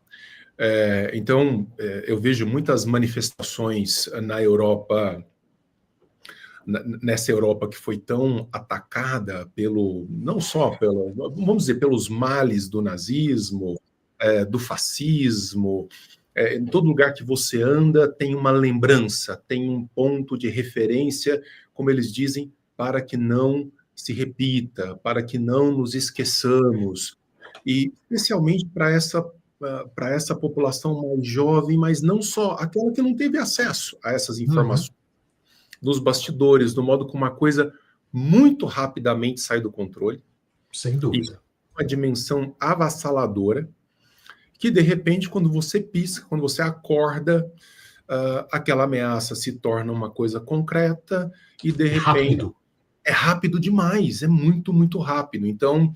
Então, eu vejo muitas manifestações na Europa, nessa Europa que foi tão atacada não só vamos dizer, pelos males do nazismo, do fascismo. Em todo lugar que você anda tem uma lembrança, tem um ponto de referência, como eles dizem, para que não se repita, para que não nos esqueçamos, e especialmente para essa população mais jovem, mas não só aquela que não teve acesso a essas informações, nos bastidores, do modo como uma coisa muito rapidamente sai do controle. Sem dúvida. Uma dimensão avassaladora, que de repente, quando você pisca, quando você acorda, aquela ameaça se torna uma coisa concreta e de repente... Rápido. É rápido demais, é muito, muito rápido. Então,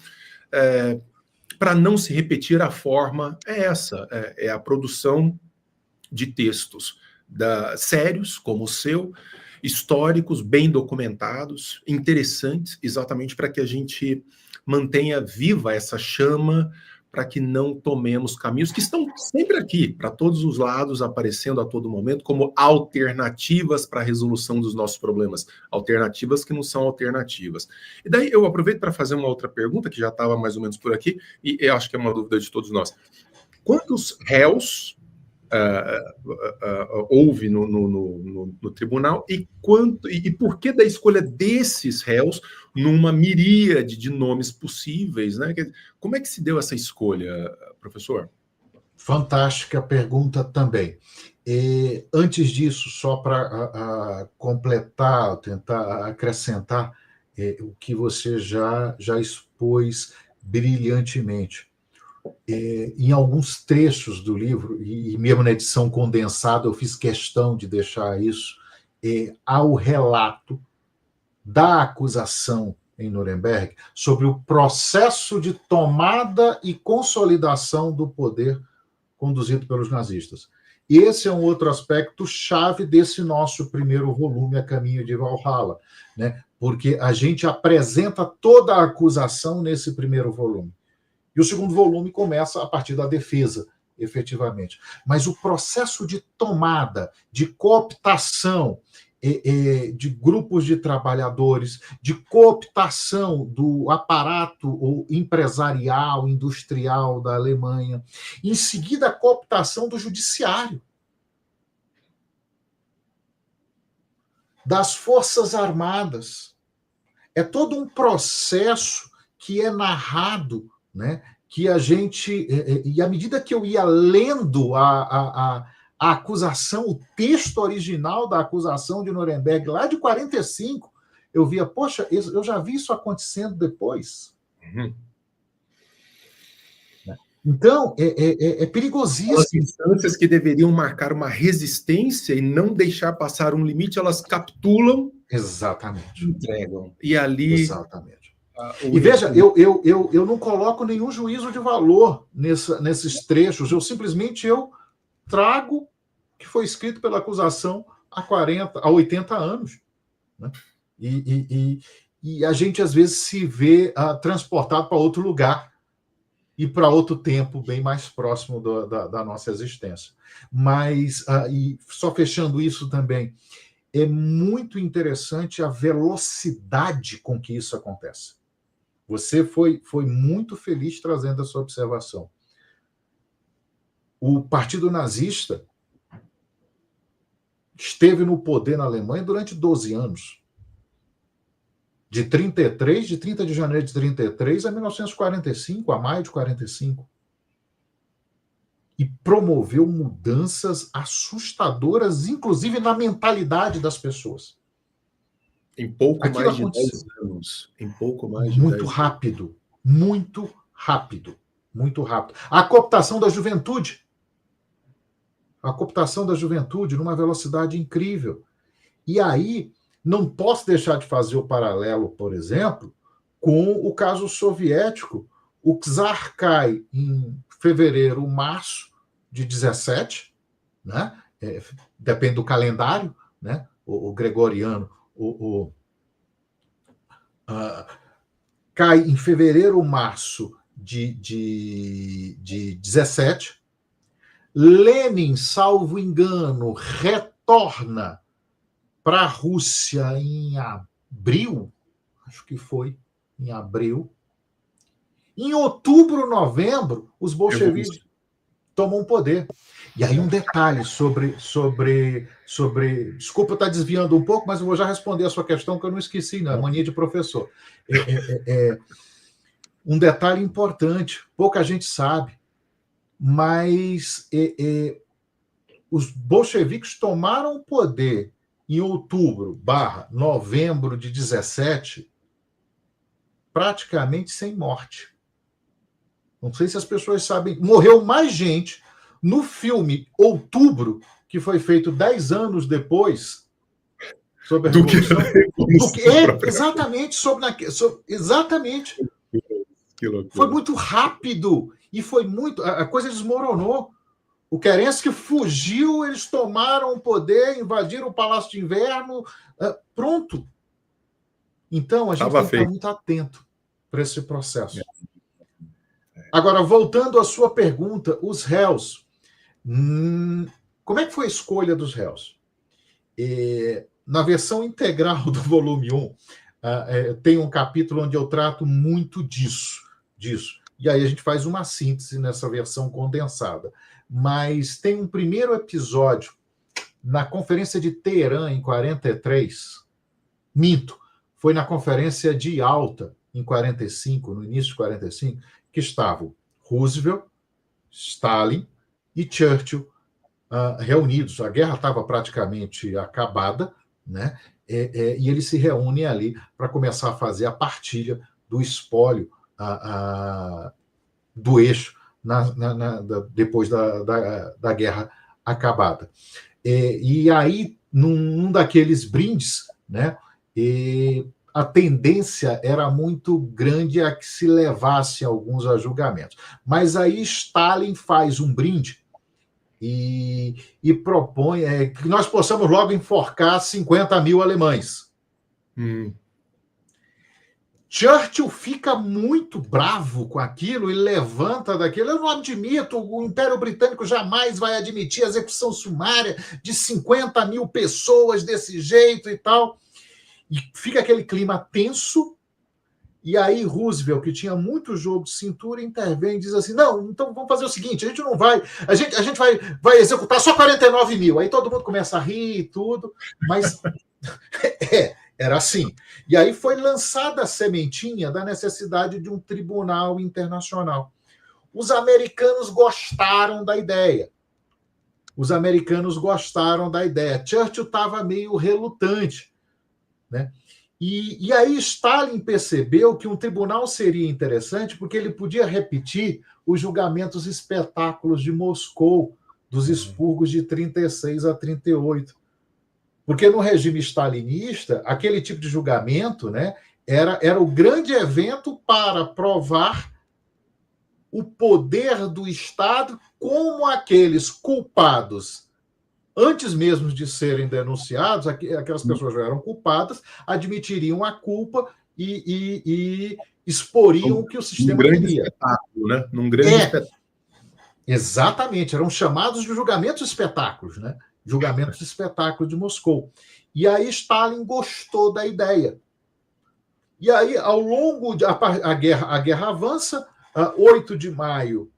para não se repetir, a forma é essa, é a produção de textos sérios, como o seu, históricos, bem documentados, interessantes, exatamente para que a gente mantenha viva essa chama, para que não tomemos caminhos que estão sempre aqui, para todos os lados, aparecendo a todo momento, como alternativas para a resolução dos nossos problemas, alternativas que não são alternativas. E daí eu aproveito para fazer uma outra pergunta, que já estava mais ou menos por aqui, e eu acho que é uma dúvida de todos nós. Quantos réus houve no tribunal e por que da escolha desses réus numa miríade de nomes possíveis, né? Como é que se deu essa escolha, professor? Fantástica pergunta também. Antes disso, só para completar, tentar acrescentar o que você já expôs brilhantemente. Em alguns trechos do livro, e mesmo na edição condensada, eu fiz questão de deixar isso, há o relato da acusação em Nuremberg sobre o processo de tomada e consolidação do poder conduzido pelos nazistas. E esse é um outro aspecto chave desse nosso primeiro volume, A Caminho de Valhalla, né? Porque a gente apresenta toda a acusação nesse primeiro volume. E o segundo volume começa a partir da defesa, efetivamente. Mas o processo de tomada, de cooptação de grupos de trabalhadores, de cooptação do aparato empresarial, industrial da Alemanha, em seguida a cooptação do judiciário, das Forças Armadas. É todo um processo que é narrado, né, que a gente... E à medida que eu ia lendo a acusação, o texto original da acusação de Nuremberg, lá de 45, eu via, poxa, eu já vi isso acontecendo depois. Então, é perigosíssimo. As instâncias que deveriam marcar uma resistência e não deixar passar um limite, elas capitulam. Exatamente. Entregam. E ali... Exatamente. E veja, eu não coloco nenhum juízo de valor nesses trechos, simplesmente trago que foi escrito pela acusação há 80 anos. Né? E a gente, às vezes, se vê transportado para outro lugar e para outro tempo bem mais próximo da nossa existência. Mas, e só fechando isso também, é muito interessante a velocidade com que isso acontece. Você foi muito feliz trazendo essa observação. O Partido Nazista esteve no poder na Alemanha durante 12 anos. De 30 de janeiro de 33 a 1945, a maio de 45. E promoveu mudanças assustadoras, inclusive na mentalidade das pessoas. Em pouco mais de 10 anos. Em pouco mais de 10 anos. Muito rápido. Muito rápido. Muito rápido. A cooptação da juventude. A cooptação da juventude numa velocidade incrível. E aí, não posso deixar de fazer o paralelo, por exemplo, com o caso soviético, O czar cai em fevereiro, março de 17, né? Depende do calendário, né? O gregoriano, cai em fevereiro, março de 17. Lenin, salvo engano, retorna para a Rússia em abril, acho que foi em abril. Em outubro, novembro, os bolcheviques tomam poder. E aí um detalhe sobre desculpa estar desviando um pouco, mas eu vou já responder a sua questão, que eu não esqueci, não, é mania de professor. Um detalhe importante, pouca gente sabe, mas os bolcheviques tomaram o poder em outubro / novembro de 17, praticamente sem morte. Não sei se as pessoas sabem, morreu mais gente no filme Outubro, que foi feito 10 anos depois, sobre a Revolução, exatamente exatamente. Foi muito rápido e foi muito. A coisa desmoronou. O Kerensky fugiu, eles tomaram o poder, invadiram o Palácio de Inverno, pronto. Então, a gente tem que estar muito atento para esse processo. Agora, voltando à sua pergunta, os réus. Como é que foi a escolha dos réus? Na versão integral do volume 1, tem um capítulo onde eu trato muito disso. E aí a gente faz uma síntese nessa versão condensada. Mas tem um primeiro episódio na Conferência de Teherã, em 43. Minto, foi na Conferência de Yalta, em 45, no início de 45, que estavam Roosevelt, Stalin e Churchill reunidos. A guerra estava praticamente acabada, né? E eles se reúnem ali para começar a fazer a partilha do espólio do eixo depois da guerra acabada. E aí, num daqueles brindes, né, a tendência era muito grande a que se levasse alguns a julgamentos. Mas aí Stalin faz um brinde e propõe que nós possamos logo enforcar 50 mil alemães. Churchill fica muito bravo com aquilo e levanta daquilo. Eu não admito, o Império Britânico jamais vai admitir a execução sumária de 50 mil pessoas desse jeito e tal. E fica aquele clima tenso. E aí Roosevelt, que tinha muito jogo de cintura, intervém e diz assim: não, então vamos fazer o seguinte, a gente não vai, a gente vai executar só 49 mil. Aí todo mundo começa a rir e tudo, mas era assim. E aí foi lançada a sementinha da necessidade de um tribunal internacional. Os americanos gostaram da ideia. Churchill estava meio relutante, né? E aí Stalin percebeu que um tribunal seria interessante porque ele podia repetir os julgamentos espetáculos de Moscou, dos expurgos de 36 a 38. Porque no regime stalinista, aquele tipo de julgamento, né, era o grande evento para provar o poder do Estado, como aqueles culpados, antes mesmo de serem denunciados, aquelas pessoas já eram culpadas, admitiriam a culpa e exporiam o que o sistema queria. Espetáculo, né? Num grande espetáculo. Exatamente, eram chamados de julgamentos espetáculos, né? Julgamentos espetáculos de Moscou. E aí Stalin gostou da ideia. E aí, ao longo a guerra avança, 8 de maio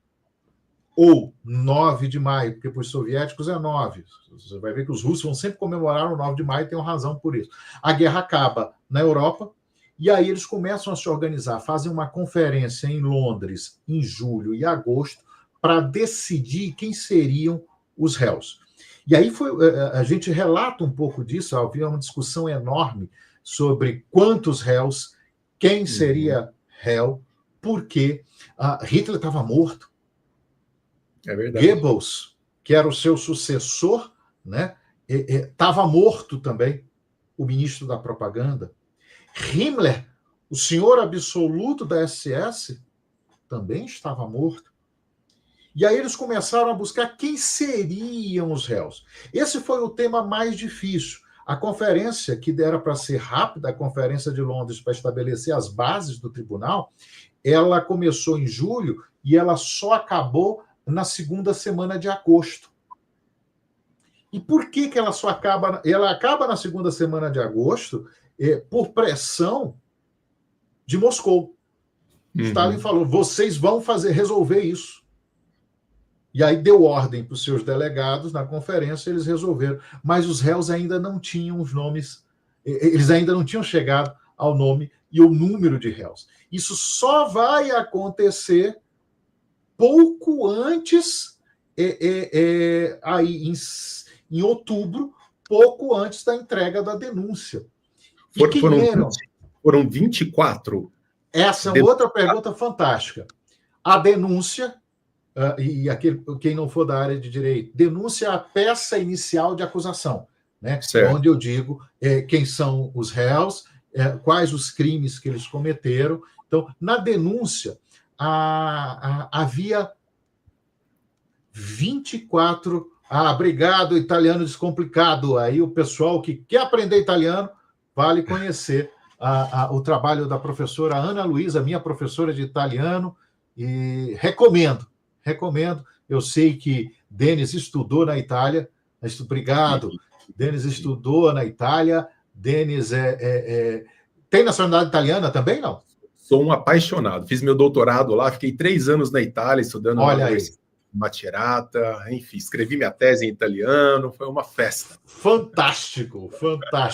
ou 9 de maio, porque para os soviéticos é 9. Você vai ver que os russos vão sempre comemorar o 9 de maio e tem razão por isso. A guerra acaba na Europa e aí eles começam a se organizar, fazem uma conferência em Londres em julho e agosto para decidir quem seriam os réus. E aí a gente relata um pouco disso, havia uma discussão enorme sobre quantos réus, quem seria réu, porque Hitler estava morto. É verdade. Goebbels, que era o seu sucessor, né, estava morto também, o ministro da propaganda. Himmler, o senhor absoluto da SS, também estava morto. E aí eles começaram a buscar quem seriam os réus. Esse foi o tema mais difícil. A conferência, que era para ser rápida, a Conferência de Londres, para estabelecer as bases do tribunal, ela começou em julho e ela só acabou na segunda semana de agosto. E por que ela só acaba? Ela acaba na segunda semana de agosto por pressão de Moscou. Stalin falou: vocês vão resolver isso. E aí deu ordem para os seus delegados na conferência, eles resolveram. Mas os réus ainda não tinham os nomes, eles ainda não tinham chegado ao nome e o número de réus. Isso só vai acontecer pouco antes, aí em outubro, pouco antes da entrega da denúncia. Foram 24. Essa é outra pergunta fantástica. A denúncia, quem não for da área de direito, denúncia é a peça inicial de acusação, né? Onde eu digo quem são os réus, quais os crimes que eles cometeram. Então, na denúncia, havia 24. Obrigado, italiano descomplicado. Aí o pessoal que quer aprender italiano vale conhecer o trabalho da professora Ana Luísa, minha professora de italiano, e recomendo. Eu sei que Denis estudou na Itália. Obrigado. Denis estudou na Itália. Denis tem nacionalidade italiana também, não? Sou um apaixonado. Fiz meu doutorado lá, fiquei 3 anos na Itália estudando na Universidade de Macerata, enfim, escrevi minha tese em italiano, foi uma festa. Fantástico.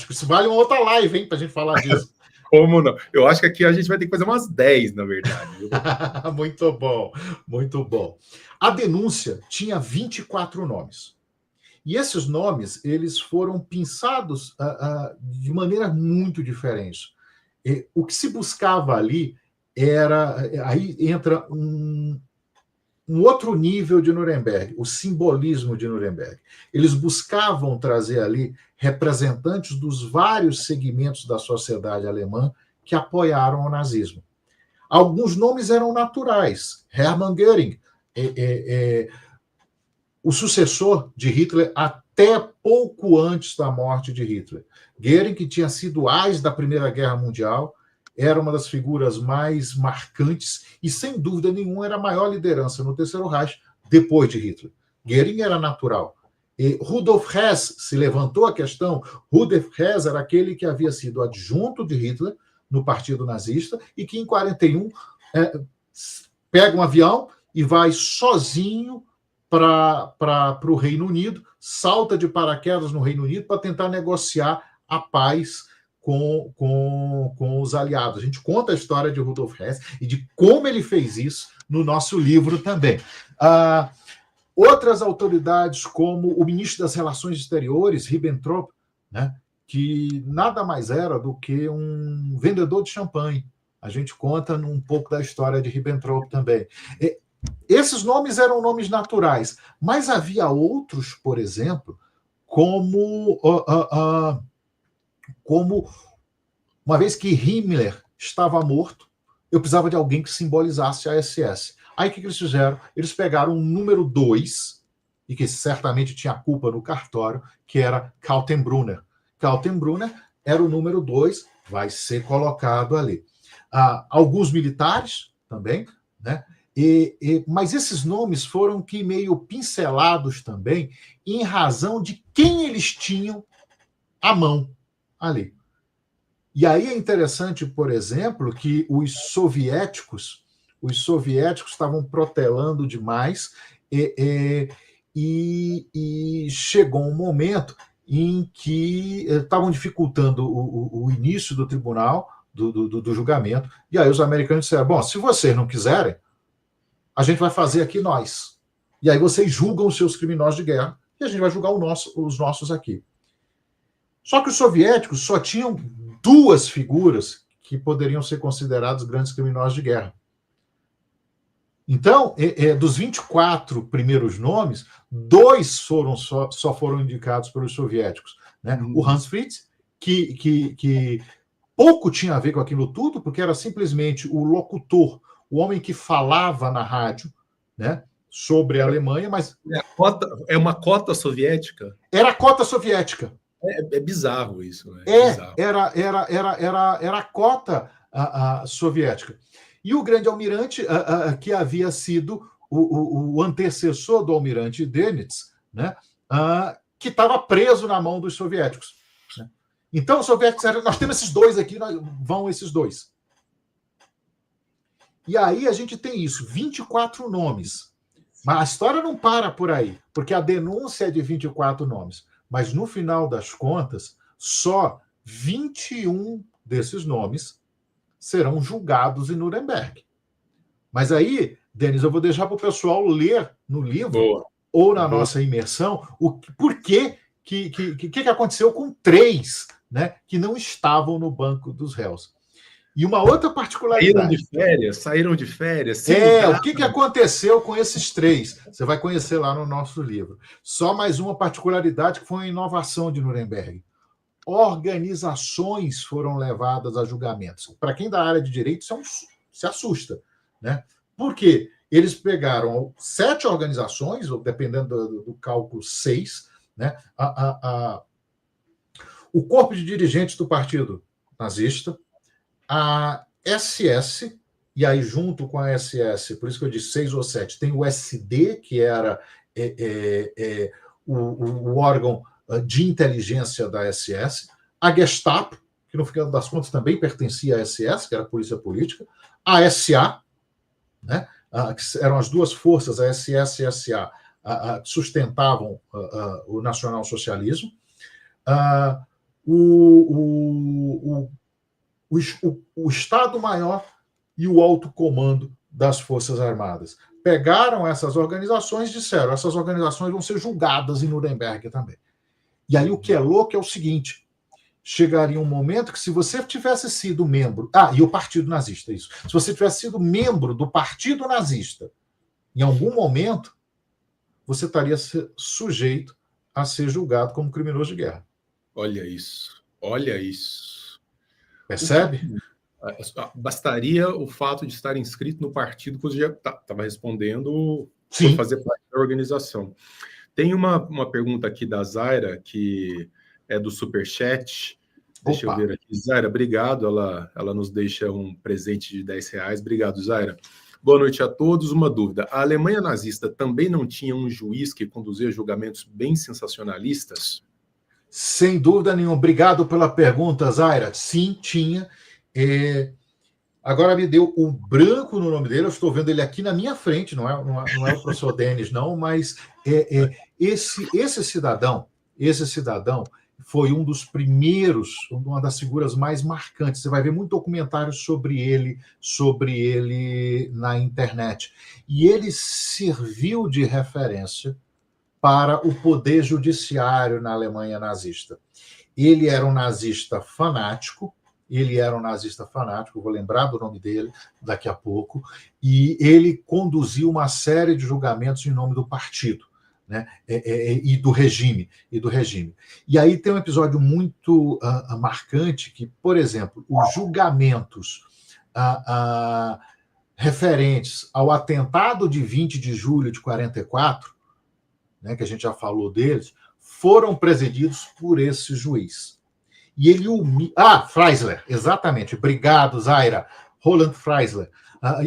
Isso vale uma outra live, hein, para a gente falar disso. Como não? Eu acho que aqui a gente vai ter que fazer umas 10, na verdade. Muito bom. A denúncia tinha 24 nomes. E esses nomes, eles foram pensados de maneira muito diferente. O que se buscava ali aí entra um outro nível de Nuremberg, o simbolismo de Nuremberg. Eles buscavam trazer ali representantes dos vários segmentos da sociedade alemã que apoiaram o nazismo. Alguns nomes eram naturais. Hermann Göring, o sucessor de Hitler até pouco antes da morte de Hitler. Göring, que tinha sido ás da Primeira Guerra Mundial, era uma das figuras mais marcantes e, sem dúvida nenhuma, era a maior liderança no Terceiro Reich depois de Hitler. Göring era natural. E Rudolf Hess se levantou a questão. Rudolf Hess era aquele que havia sido adjunto de Hitler no Partido Nazista e que, em 1941, pega um avião e vai sozinho para o Reino Unido, salta de paraquedas no Reino Unido para tentar negociar a paz com os aliados. A gente conta a história de Rudolf Hess e de como ele fez isso no nosso livro também. Outras autoridades, como o ministro das Relações Exteriores, Ribbentrop, né, que nada mais era do que um vendedor de champanhe. A gente conta um pouco da história de Ribbentrop também. Esses nomes eram nomes naturais, mas havia outros, por exemplo, como uma vez que Himmler estava morto, eu precisava de alguém que simbolizasse a SS. Aí o que eles fizeram? Eles pegaram um número 2, e que certamente tinha culpa no cartório, que era Kaltenbrunner. Kaltenbrunner era o número 2, vai ser colocado ali. Alguns militares também, né? Mas esses nomes foram que meio pincelados também em razão de quem eles tinham à mão ali. E aí é interessante, por exemplo, que os soviéticos estavam protelando demais e chegou um momento em que estavam dificultando o início do tribunal, do julgamento, e aí os americanos disseram, bom, se vocês não quiserem, a gente vai fazer aqui nós. E aí vocês julgam os seus criminosos de guerra, e a gente vai julgar os nossos aqui. Só que os soviéticos só tinham 2 figuras que poderiam ser considerados grandes criminosos de guerra. Então, dos 24 primeiros nomes, 2 só foram indicados pelos soviéticos. Né? O Hans Fritz, que pouco tinha a ver com aquilo tudo, porque era simplesmente o locutor, o homem que falava na rádio, né, sobre a Alemanha, mas é uma cota soviética? Era a cota soviética. É bizarro isso, né? Bizarro. Era a cota soviética. E o grande almirante, que havia sido o antecessor do almirante Dönitz, né, que estava preso na mão dos soviéticos. Né? Então, os soviéticos disseram, nós temos esses dois aqui, vão esses dois. E aí a gente tem isso, 24 nomes. Mas a história não para por aí, porque a denúncia é de 24 nomes. Mas, no final das contas, só 21 desses nomes serão julgados em Nuremberg. Mas aí, Denis, eu vou deixar para o pessoal ler no livro ou na nossa imersão por que aconteceu com 3, né, que não estavam no banco dos réus. E uma outra particularidade. Saíram de férias. O que aconteceu com esses 3? Você vai conhecer lá no nosso livro. Só mais uma particularidade que foi uma inovação de Nuremberg. Organizações foram levadas a julgamentos. Para quem da área de direito, se assusta, né? Por quê? Eles pegaram 7 organizações, ou dependendo do cálculo, 6, né? O corpo de dirigentes do partido nazista, a SS, e aí junto com a SS, por isso que eu disse 6 ou 7, tem o SD, que era o órgão de inteligência da SS, a Gestapo, que no final das contas também pertencia à SS, que era a polícia política, a SA, né, que eram as duas forças, a SS e a SA, que sustentavam o nacionalsocialismo, o Estado-Maior e o alto comando das Forças Armadas. Pegaram essas organizações e disseram, essas organizações vão ser julgadas em Nuremberg também. E aí o que é louco é o seguinte, chegaria um momento que se você tivesse sido membro... e o Partido Nazista, isso. Se você tivesse sido membro do Partido Nazista, em algum momento, você estaria sujeito a ser julgado como criminoso de guerra. Olha isso. Percebe? Bastaria o fato de estar inscrito no partido, que você já estava respondendo, Sim. por fazer parte da organização. Tem uma pergunta aqui da Zaira, que é do Superchat. Deixa eu ver aqui. Zaira, obrigado. Ela nos deixa um presente de R$10. Obrigado, Zaira. Boa noite a todos. Uma dúvida. A Alemanha nazista também não tinha um juiz que conduzia julgamentos bem sensacionalistas? Sem dúvida nenhuma. Obrigado pela pergunta, Zaira. Sim, tinha. Agora me deu um branco no nome dele, eu estou vendo ele aqui na minha frente, não é o professor Denis, não, mas esse cidadão foi um dos primeiros, uma das figuras mais marcantes. Você vai ver muito documentário sobre ele na internet. E ele serviu de referência para o poder judiciário na Alemanha nazista. Ele era um nazista fanático, vou lembrar do nome dele daqui a pouco, e ele conduziu uma série de julgamentos em nome do partido, né, e do regime. E aí tem um episódio muito marcante que, por exemplo, os julgamentos referentes ao atentado de 20 de julho de 44, né, que a gente já falou deles, foram presididos por esse juiz. E ele Freisler, exatamente. Obrigado, Zaira. Roland Freisler.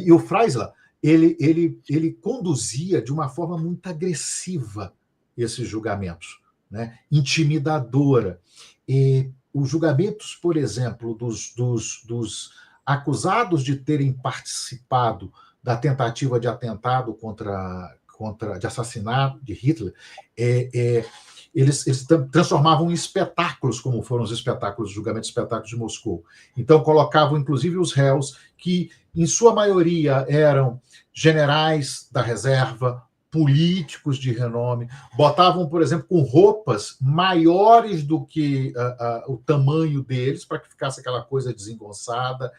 E o Freisler, ele conduzia de uma forma muito agressiva esses julgamentos, né? Intimidadora. E os julgamentos, por exemplo, dos acusados de terem participado da tentativa de atentado de assassinato de Hitler, eles transformavam em espetáculos, como foram os espetáculos, julgamentos espetáculos de Moscou. Então, colocavam, inclusive, os réus, que, em sua maioria, eram generais da reserva, políticos de renome, botavam, por exemplo, com roupas maiores do que o tamanho deles, para que ficasse aquela coisa desengonçada,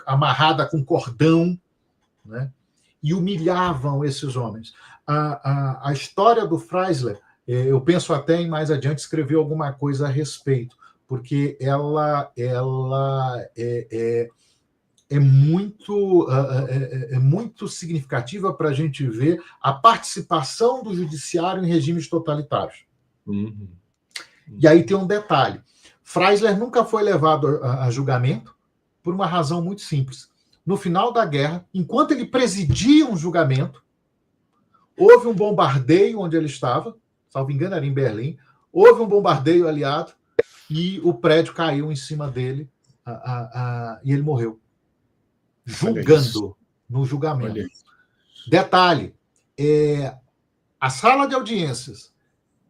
amarrada com cordão, né? E humilhavam esses homens. A história do Freisler, eu penso até em mais adiante escrever alguma coisa a respeito, porque ela é muito significativa para a gente ver a participação do judiciário em regimes totalitários. Uhum. E aí tem um detalhe. Freisler nunca foi levado a julgamento por uma razão muito simples. No final da guerra, enquanto ele presidia um julgamento, houve um bombardeio onde ele estava, salvo engano era em Berlim, houve um bombardeio aliado e o prédio caiu em cima dele e ele morreu. Julgando, no julgamento. Detalhe, a sala de audiências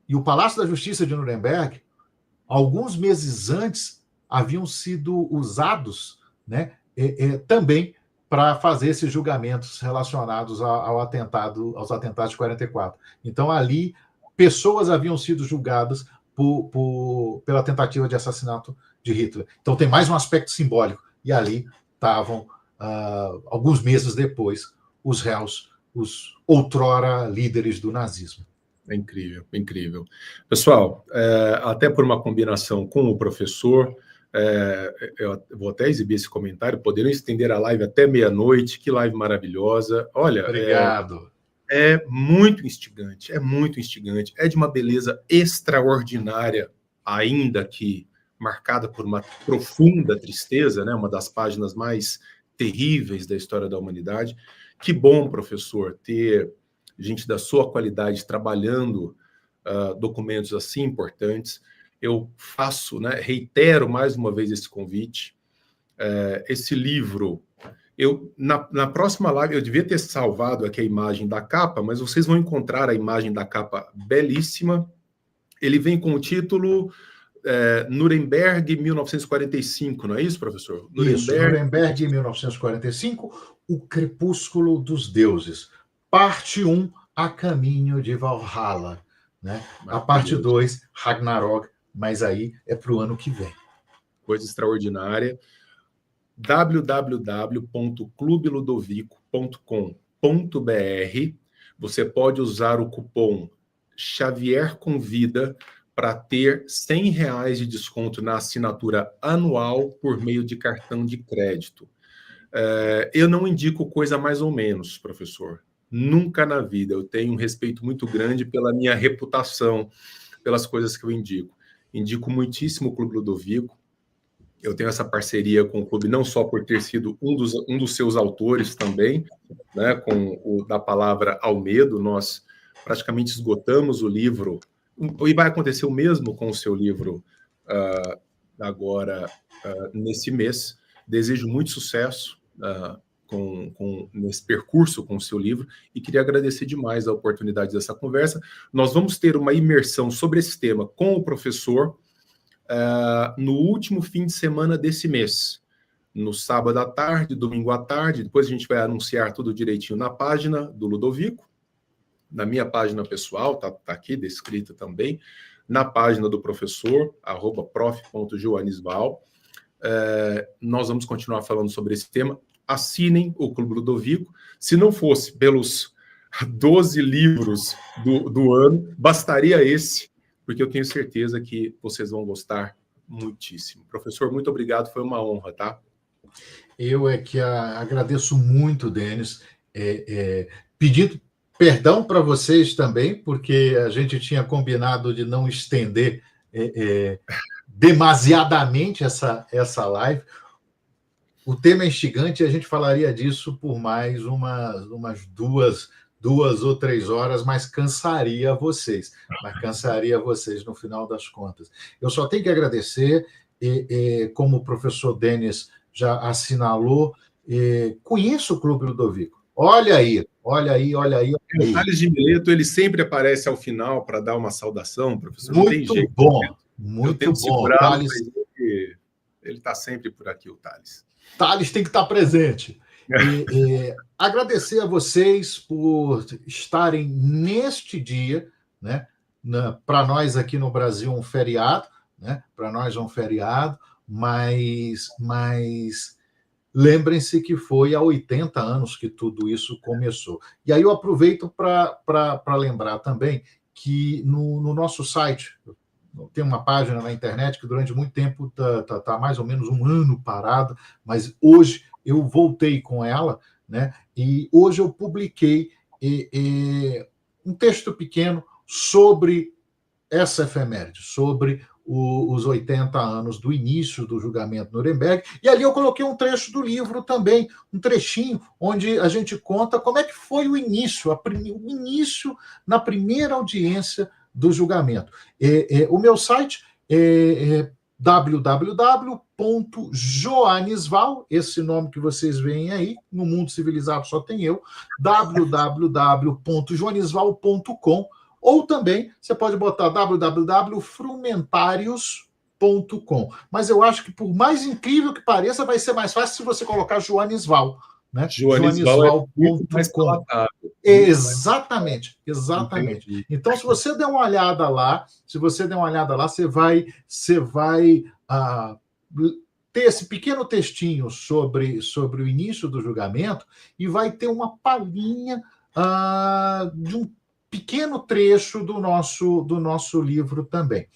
e o Palácio da Justiça de Nuremberg, alguns meses antes, haviam sido usados, né, também para fazer esses julgamentos relacionados aos atentados de 44. Então, ali, pessoas haviam sido julgadas pela tentativa de assassinato de Hitler. Então, tem mais um aspecto simbólico. E ali estavam, alguns meses depois, os réus, os outrora líderes do nazismo. É incrível, incrível. Pessoal, até por uma combinação com o professor, eu vou até exibir esse comentário, poderiam estender a live até meia-noite, que live maravilhosa. Olha, obrigado. É muito instigante, é de uma beleza extraordinária, ainda que marcada por uma profunda tristeza, né? Uma das páginas mais terríveis da história da humanidade. Que bom, professor, ter gente da sua qualidade trabalhando documentos assim importantes. Eu faço, né, reitero mais uma vez esse convite. Esse livro, na próxima live, eu devia ter salvado aqui a imagem da capa, mas vocês vão encontrar a imagem da capa belíssima. Ele vem com o título Nuremberg 1945, não é isso, professor? Isso, Nuremberg 1945, O Crepúsculo dos Deuses. Parte 1, A Caminho de Valhalla. Né? A parte 2, Ragnarok, mas aí é para o ano que vem. Coisa extraordinária. www.clubeludovico.com.br. Você pode usar o cupom Xavier Convida para ter R$100 de desconto na assinatura anual por meio de cartão de crédito. Eu não indico coisa mais ou menos, professor. Nunca na vida. Eu tenho um respeito muito grande pela minha reputação, pelas coisas que eu indico. Indico muitíssimo o Clube Ludovico. Eu tenho essa parceria com o clube não só por ter sido um dos seus autores também, né, com o Da Palavra ao Medo. Nós praticamente esgotamos o livro, e vai acontecer o mesmo com o seu livro agora nesse mês. Desejo muito sucesso nesse percurso com o seu livro e queria agradecer demais a oportunidade dessa conversa. Nós vamos ter uma imersão sobre esse tema com o professor no último fim de semana desse mês, no sábado à tarde, domingo à tarde. Depois a gente vai anunciar tudo direitinho na página do Ludovico, na minha página pessoal, tá aqui descrita também, na página do professor, @prof.joanisval. Nós vamos continuar falando sobre esse tema. Assinem o Clube Ludovico. Se não fosse pelos 12 livros do ano, bastaria esse, porque eu tenho certeza que vocês vão gostar muitíssimo. Professor, muito obrigado, foi uma honra, tá? Eu que agradeço muito, Denis, pedindo perdão para vocês também, porque a gente tinha combinado de não estender demasiadamente essa live. O tema é instigante e a gente falaria disso por mais umas duas ou 3 horas, mas cansaria vocês. No final das contas. Eu só tenho que agradecer, como o professor Denis já assinalou, conheço o Clube Ludovico. Olha aí. O Tales de Mileto, ele sempre aparece ao final para dar uma saudação, professor. Muito bom, muito bom. Thales... Ele está sempre por aqui, o Thales. Thales tem que estar presente. Agradecer a vocês por estarem neste dia, né? Para nós aqui no Brasil um feriado, né? Para nós é um feriado, mas lembrem-se que foi há 80 anos que tudo isso começou. E aí eu aproveito para lembrar também que no nosso site, tem uma página na internet que durante muito tempo está mais ou menos um ano parada, mas hoje eu voltei com ela, né? E hoje eu publiquei um texto pequeno sobre essa efeméride, sobre os 80 anos do início do julgamento Nuremberg, e ali eu coloquei um trecho do livro também, um trechinho, onde a gente conta como é que foi o início, o início na primeira audiência do julgamento. O meu site é www.joanisval, esse nome que vocês veem aí, no mundo civilizado só tem eu, www.joanisval.com, ou também você pode botar www.frumentarios.com. Mas eu acho que, por mais incrível que pareça, vai ser mais fácil se você colocar Joanisval, né? Joanisval é muito mais palatável. Exatamente. Entendi. Então, se você der uma olhada lá, você vai ter esse pequeno textinho sobre o início do julgamento e vai ter uma palhinha de um pequeno trecho do nosso livro também.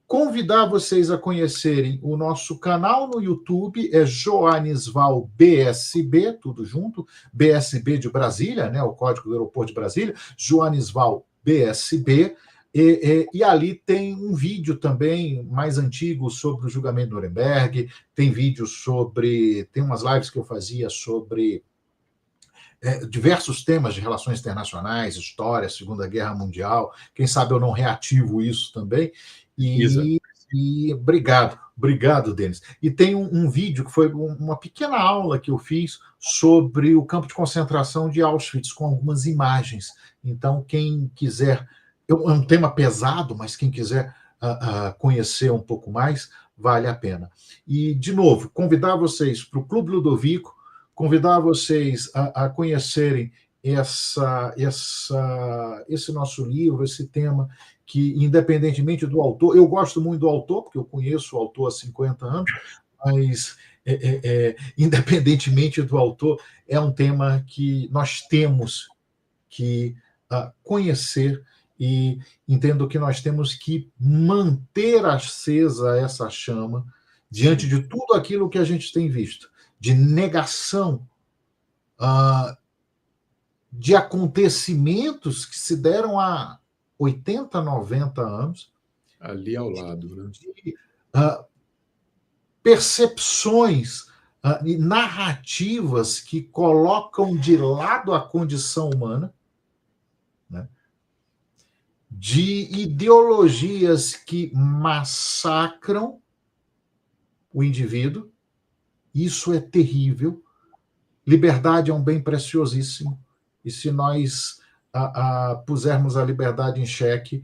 Convidar vocês a conhecerem o nosso canal no YouTube, é Joanisval BSB, tudo junto, BSB de Brasília, né, o código do aeroporto de Brasília, Joanisval BSB, e ali tem um vídeo também mais antigo sobre o julgamento de Nuremberg, tem vídeos tem umas lives que eu fazia sobre diversos temas de relações internacionais, história, Segunda Guerra Mundial. Quem sabe eu não reativo isso também. E obrigado, Denis. E tem um vídeo que foi uma pequena aula que eu fiz sobre o campo de concentração de Auschwitz, com algumas imagens. Então, quem quiser, é um tema pesado, mas quem quiser conhecer um pouco mais, vale a pena. E, de novo, convidar vocês para o Clube Ludovico, convidar vocês a conhecerem esse nosso livro, esse tema, que, independentemente do autor, eu gosto muito do autor, porque eu conheço o autor há 50 anos, mas, independentemente do autor, é um tema que nós temos que conhecer, e entendo que nós temos que manter acesa essa chama diante de tudo aquilo que a gente tem visto, de negação de acontecimentos que se deram há 80, 90 anos. Ali ao lado, né? De percepções e narrativas que colocam de lado a condição humana, né? De ideologias que massacram o indivíduo. Isso é terrível. Liberdade é um bem preciosíssimo, e se nós pusermos a liberdade em xeque,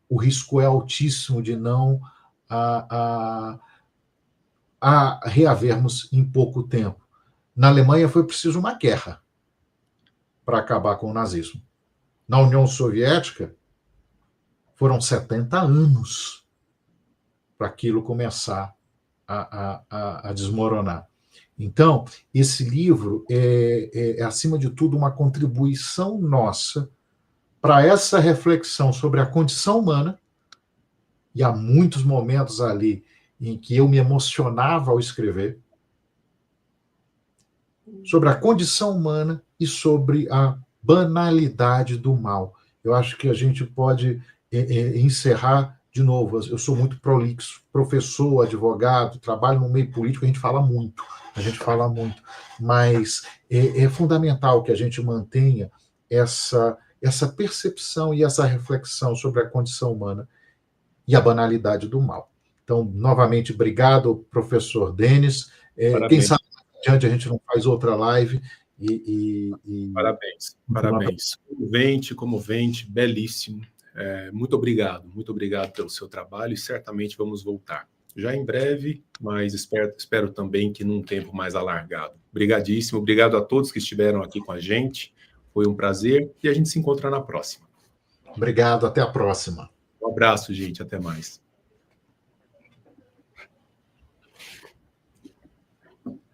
o risco é altíssimo de não reavermos em pouco tempo. Na Alemanha foi preciso uma guerra para acabar com o nazismo. Na União Soviética, foram 70 anos para aquilo começar a desmoronar. Então, esse livro acima de tudo, uma contribuição nossa para essa reflexão sobre a condição humana, e há muitos momentos ali em que eu me emocionava ao escrever, sobre a condição humana e sobre a banalidade do mal. Eu acho que a gente pode encerrar de novo. Eu sou muito prolixo, professor, advogado, trabalho no meio político, a gente fala muito, mas é fundamental que a gente mantenha essa percepção e essa reflexão sobre a condição humana e a banalidade do mal. Então, novamente, obrigado, professor Denis. Quem sabe adiante a gente não faz outra live. Parabéns. Comovente, belíssimo. Muito obrigado pelo seu trabalho, e certamente vamos voltar já em breve, mas espero também que num tempo mais alargado. Obrigadíssimo, obrigado a todos que estiveram aqui com a gente, foi um prazer, e a gente se encontra na próxima. Obrigado, até a próxima. Um abraço, gente, até mais.